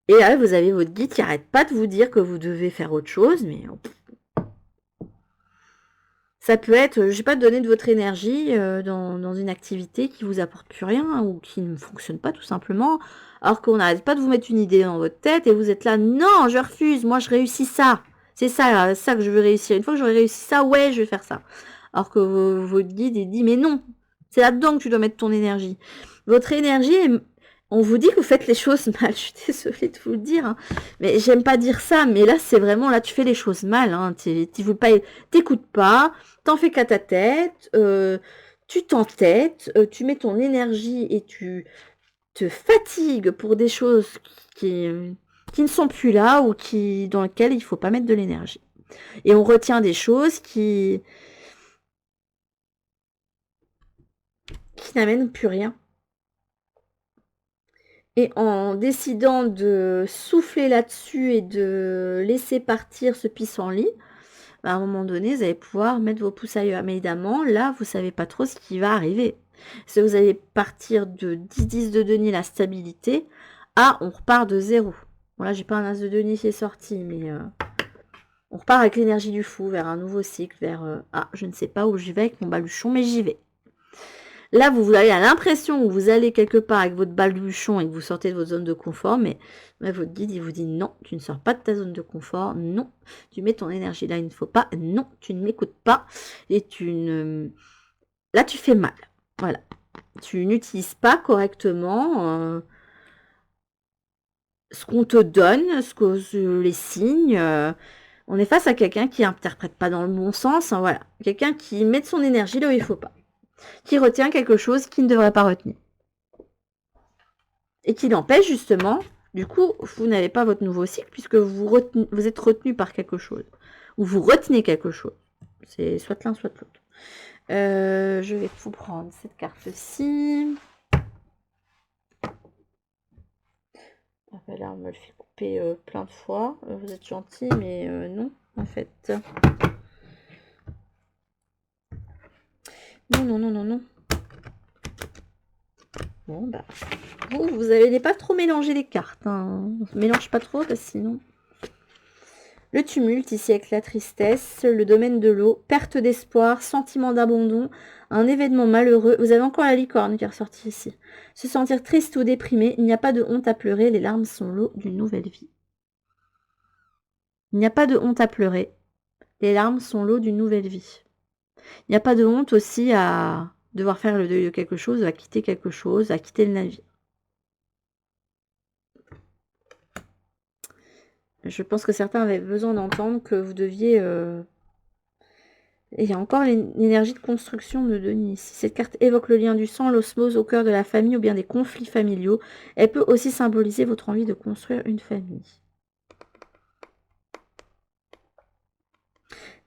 Et là, vous avez votre guide qui n'arrête pas de vous dire que vous devez faire autre chose, mais ça peut être, je sais pas, donner de votre énergie dans une activité qui vous apporte plus rien ou qui ne fonctionne pas tout simplement, alors qu'on n'arrête pas de vous mettre une idée dans votre tête et vous êtes là, non, je refuse, moi je réussis ça. C'est ça, ça que je veux réussir. Une fois que j'aurai réussi ça, ouais, je vais faire ça. Alors que votre guide, il dit, mais non, c'est là-dedans que tu dois mettre ton énergie. Votre énergie, on vous dit que vous faites les choses mal. Je suis désolée de vous le dire, hein. Mais j'aime pas dire ça, mais là, c'est vraiment, là, tu fais les choses mal. Hein. T'écoutes pas, t'en fais qu'à ta tête, tu t'entêtes, tu mets ton énergie et tu te fatigues pour des choses qui ne sont plus là ou dans lesquelles il ne faut pas mettre de l'énergie. Et on retient des choses qui n'amènent plus rien. Et en décidant de souffler là-dessus et de laisser partir ce pissenlit, à un moment donné, vous allez pouvoir mettre vos pouces ailleurs. Mais évidemment, là, vous ne savez pas trop ce qui va arriver. Si vous allez partir de 10-10 de denier, la stabilité, on repart de 0. Bon, là, j'ai pas un as de denier qui est sorti, mais on repart avec l'énergie du fou vers un nouveau cycle, vers je ne sais pas où j'y vais avec mon baluchon, mais j'y vais. Là, vous avez l'impression que vous allez quelque part avec votre baluchon et que vous sortez de votre zone de confort, mais votre guide, il vous dit non, tu ne sors pas de ta zone de confort, non, tu mets ton énergie là, il ne faut pas, non, tu ne m'écoutes pas, et là, tu fais mal. Voilà. Tu n'utilises pas correctement ce qu'on te donne, les signes. On est face à quelqu'un qui n'interprète pas dans le bon sens. Hein, voilà. Quelqu'un qui met de son énergie là où il ne faut pas. Qui retient quelque chose qu'il ne devrait pas retenir. Et qui l'empêche justement, du coup, vous n'avez pas votre nouveau cycle puisque vous êtes retenu par quelque chose. Ou vous retenez quelque chose. C'est soit l'un, soit l'autre. Je vais vous prendre cette carte-ci. Là, on me le fait couper plein de fois. Vous êtes gentil, mais non, en fait. Non, non, non, non, non. Bon, bah, vous n'allez pas trop mélanger les cartes. Hein. On ne mélange pas trop, parce que sinon... Le tumulte, ici, avec la tristesse, le domaine de l'eau, perte d'espoir, sentiment d'abandon, un événement malheureux. Vous avez encore la licorne qui est ressortie ici. Se sentir triste ou déprimé, il n'y a pas de honte à pleurer, les larmes sont l'eau d'une nouvelle vie. Il n'y a pas de honte à pleurer, les larmes sont l'eau d'une nouvelle vie. Il n'y a pas de honte aussi à devoir faire le deuil de quelque chose, à quitter quelque chose, à quitter le navire. Je pense que certains avaient besoin d'entendre que vous deviez... Et il y a encore l'énergie de construction de Denis. Si cette carte évoque le lien du sang, l'osmose au cœur de la famille ou bien des conflits familiaux, elle peut aussi symboliser votre envie de construire une famille.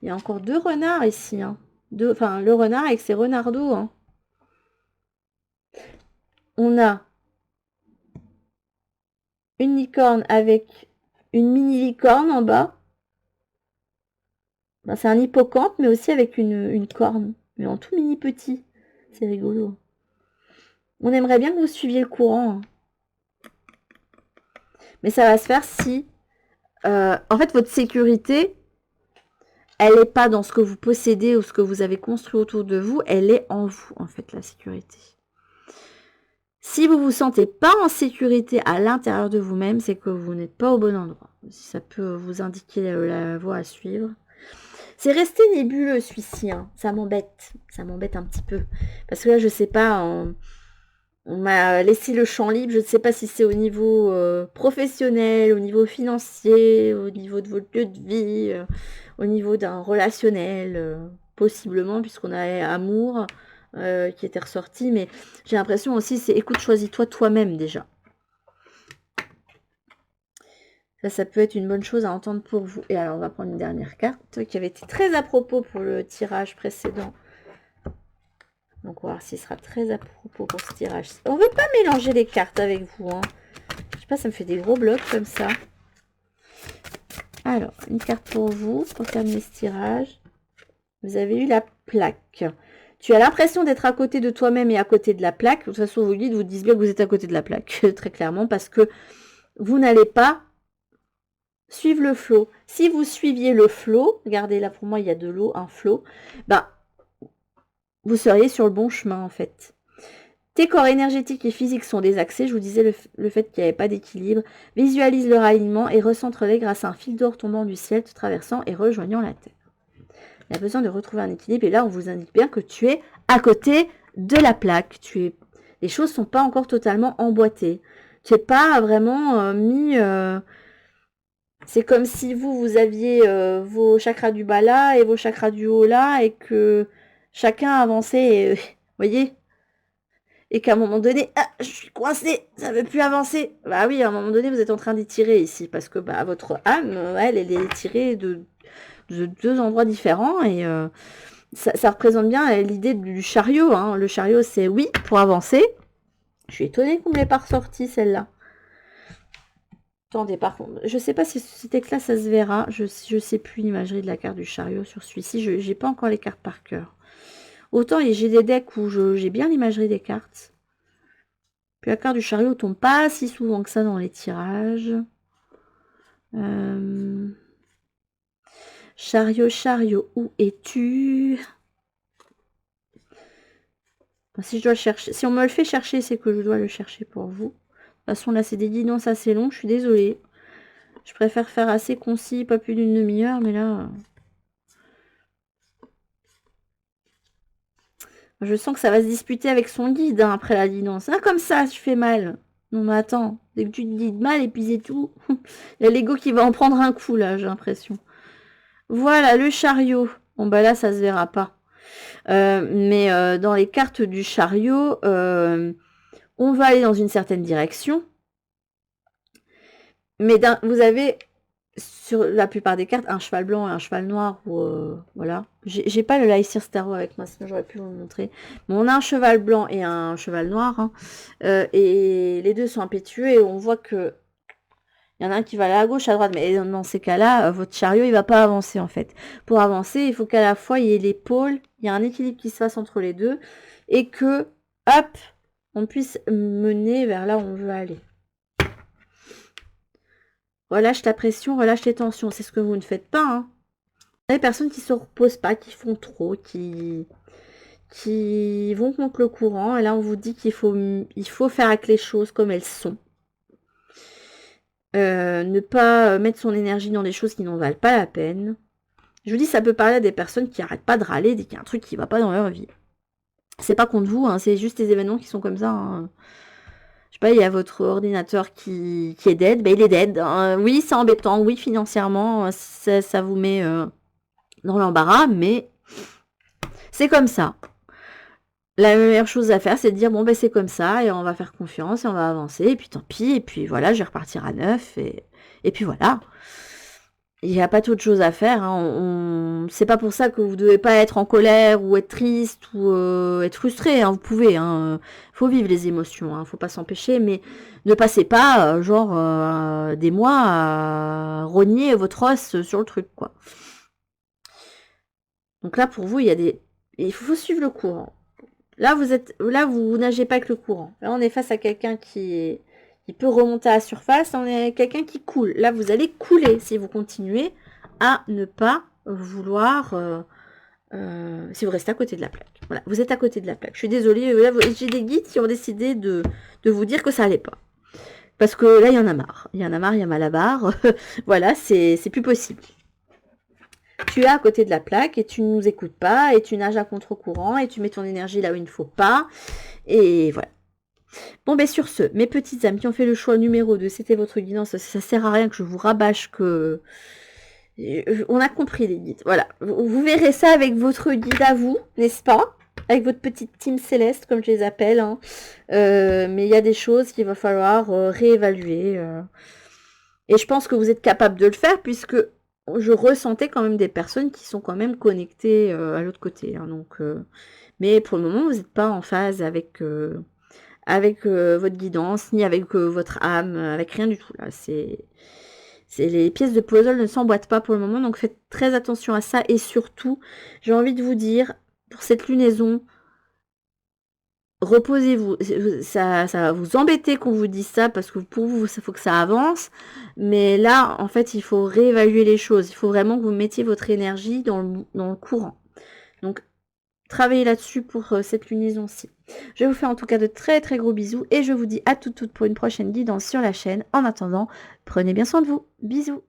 Il y a encore 2 renards ici. Hein. Enfin, le renard avec ses renardeaux. Hein. On a une licorne avec une mini-licorne en bas. Ben, c'est un hippocampe, mais aussi avec une corne. Mais en tout mini petit. C'est rigolo. On aimerait bien que vous suiviez le courant. Hein. Mais ça va se faire si... en fait, votre sécurité, elle n'est pas dans ce que vous possédez ou ce que vous avez construit autour de vous. Elle est en vous, en fait, la sécurité. Si vous ne vous sentez pas en sécurité à l'intérieur de vous-même, c'est que vous n'êtes pas au bon endroit. Si ça peut vous indiquer la voie à suivre. C'est resté nébuleux, celui-ci. Hein. Ça m'embête. Ça m'embête un petit peu. Parce que là, je ne sais pas... On m'a laissé le champ libre. Je ne sais pas si c'est au niveau professionnel, au niveau financier, au niveau de votre lieu de vie, au niveau d'un relationnel, possiblement, puisqu'on a amour qui était ressorti. Mais j'ai l'impression aussi, c'est écoute, choisis-toi toi-même déjà. Ça peut être une bonne chose à entendre pour vous. Et alors, on va prendre une dernière carte qui avait été très à propos pour le tirage précédent. Donc, on va voir s'il sera très à propos pour ce tirage. On ne veut pas mélanger les cartes avec vous. Hein. Je sais pas, ça me fait des gros blocs comme ça. Alors, une carte pour vous, pour terminer ce tirage. Vous avez eu la plaque. Tu as l'impression d'être à côté de toi-même et à côté de la plaque. De toute façon, vos guides vous disent bien que vous êtes à côté de la plaque, très clairement, parce que vous n'allez pas suivre le flot. Si vous suiviez le flot, regardez là pour moi, il y a de l'eau, un flot, ben, vous seriez sur le bon chemin en fait. Tes corps énergétiques et physiques sont désaxés. Je vous disais le fait qu'il n'y avait pas d'équilibre. Visualise leur alignement et recentre-les grâce à un fil d'or tombant du ciel, te traversant et rejoignant la terre. Il y a besoin de retrouver un équilibre. Et là, on vous indique bien que tu es à côté de la plaque. Les choses ne sont pas encore totalement emboîtées. Tu n'es pas vraiment mis... C'est comme si vous aviez vos chakras du bas là et vos chakras du haut là et que chacun avançait, vous voyez, et qu'à un moment donné, ah, je suis coincée, ça ne veut plus avancer. Bah oui, à un moment donné, vous êtes en train d'étirer ici parce que bah, votre âme, elle est étirée de deux endroits différents et ça représente bien l'idée du chariot. Hein. Le chariot, c'est oui, pour avancer. Je suis étonnée qu'on ne l'ait pas ressorti celle-là. Attendez, par contre, je ne sais pas si ce texte-là, ça se verra. Je ne sais plus l'imagerie de la carte du chariot sur celui-ci. Je n'ai pas encore les cartes par cœur. Autant j'ai des decks où j'ai bien l'imagerie des cartes. Puis la carte du chariot ne tombe pas si souvent que ça dans les tirages. Chariot, chariot, où es-tu? Si je dois le chercher, si on me le fait chercher, c'est que je dois le chercher pour vous. De toute façon, là, c'est des guidances assez longues. Je suis désolée. Je préfère faire assez concis, pas plus d'une demi-heure, mais là... Je sens que ça va se disputer avec son guide hein, après la guidance. Ah, comme ça, je fais mal. Non, mais attends. Dès que tu te guides mal, et puis c'est tout. Il y a l'ego qui va en prendre un coup, là, j'ai l'impression. Voilà, le chariot. Bon, bah là, ça se verra pas. Mais dans les cartes du chariot, on va aller dans une certaine direction. Mais vous avez sur la plupart des cartes un cheval blanc et un cheval noir. Voilà. J'ai pas le Lycir Starro avec moi, sinon j'aurais pu vous le montrer. Mais on a un cheval blanc et un cheval noir. Hein. Et les deux sont impétueux et on voit que il y en a un qui va aller à gauche, à droite. Mais dans ces cas-là, votre chariot, il va pas avancer en fait. Pour avancer, il faut qu'à la fois il y ait l'épaule, il y a un équilibre qui se fasse entre les deux et que, hop, on puisse mener vers là où on veut aller. Relâche ta pression, relâche tes tensions. C'est ce que vous ne faites pas. Hein. Il y a des personnes qui ne se reposent pas, qui font trop, qui vont contre le courant. Et là, on vous dit qu'il faut faire avec les choses comme elles sont. Ne pas mettre son énergie dans des choses qui n'en valent pas la peine. Je vous dis, ça peut parler à des personnes qui n'arrêtent pas de râler dès qu'il y a un truc qui ne va pas dans leur vie. C'est pas contre vous, hein, c'est juste les événements qui sont comme ça. Hein. Je sais pas, il y a votre ordinateur qui est dead, ben il est dead. Hein. Oui, c'est embêtant, oui, financièrement, ça vous met dans l'embarras, mais c'est comme ça. La meilleure chose à faire, c'est de dire, bon, ben c'est comme ça, et on va faire confiance, et on va avancer, et puis tant pis, et puis voilà, je vais repartir à neuf, et puis voilà. Il n'y a pas d'autre chose à faire. Hein. C'est pas pour ça que vous ne devez pas être en colère ou être triste ou être frustré. Hein. Vous pouvez. Hein. Faut vivre les émotions. Hein. Faut pas s'empêcher. Mais ne passez pas des mois à rogner votre os sur le truc. Quoi. Donc là, pour vous, il faut suivre le courant. Là, vous nagez pas avec le courant. Là, on est face à quelqu'un qui peut remonter à la surface. On est quelqu'un qui coule. Là, vous allez couler si vous continuez à ne pas vouloir... si vous restez à côté de la plaque. Voilà, vous êtes à côté de la plaque. Je suis désolée. Là, j'ai des guides qui ont décidé de vous dire que ça allait pas. Parce que là, il y en a marre. Il y en a marre, il y a mal à barre. Voilà, c'est plus possible. Tu es à côté de la plaque et tu ne nous écoutes pas et tu nages à contre-courant et tu mets ton énergie là où il ne faut pas. Et voilà. Bon, ben sur ce, mes petites âmes qui ont fait le choix numéro 2, c'était votre guidance. Ça sert à rien que je vous rabâche que... On a compris les guides. Voilà. Vous verrez ça avec votre guide à vous, n'est-ce pas? Avec votre petite team céleste, comme je les appelle. Hein. Mais il y a des choses qu'il va falloir réévaluer. Et je pense que vous êtes capable de le faire puisque je ressentais quand même des personnes qui sont quand même connectées à l'autre côté. Hein, donc, mais pour le moment, vous n'êtes pas en phase avec votre guidance, ni avec votre âme, avec rien du tout. Là, les pièces de puzzle ne s'emboîtent pas pour le moment, donc faites très attention à ça. Et surtout, j'ai envie de vous dire, pour cette lunaison, reposez-vous. Ça va vous embêter qu'on vous dise ça, parce que pour vous, il faut que ça avance. Mais là, en fait, il faut réévaluer les choses. Il faut vraiment que vous mettiez votre énergie dans le courant. Donc, travaillez là-dessus pour cette lunaison-ci. Je vous fais en tout cas de très très gros bisous et je vous dis à toutes pour une prochaine guidance sur la chaîne. En attendant, prenez bien soin de vous. Bisous.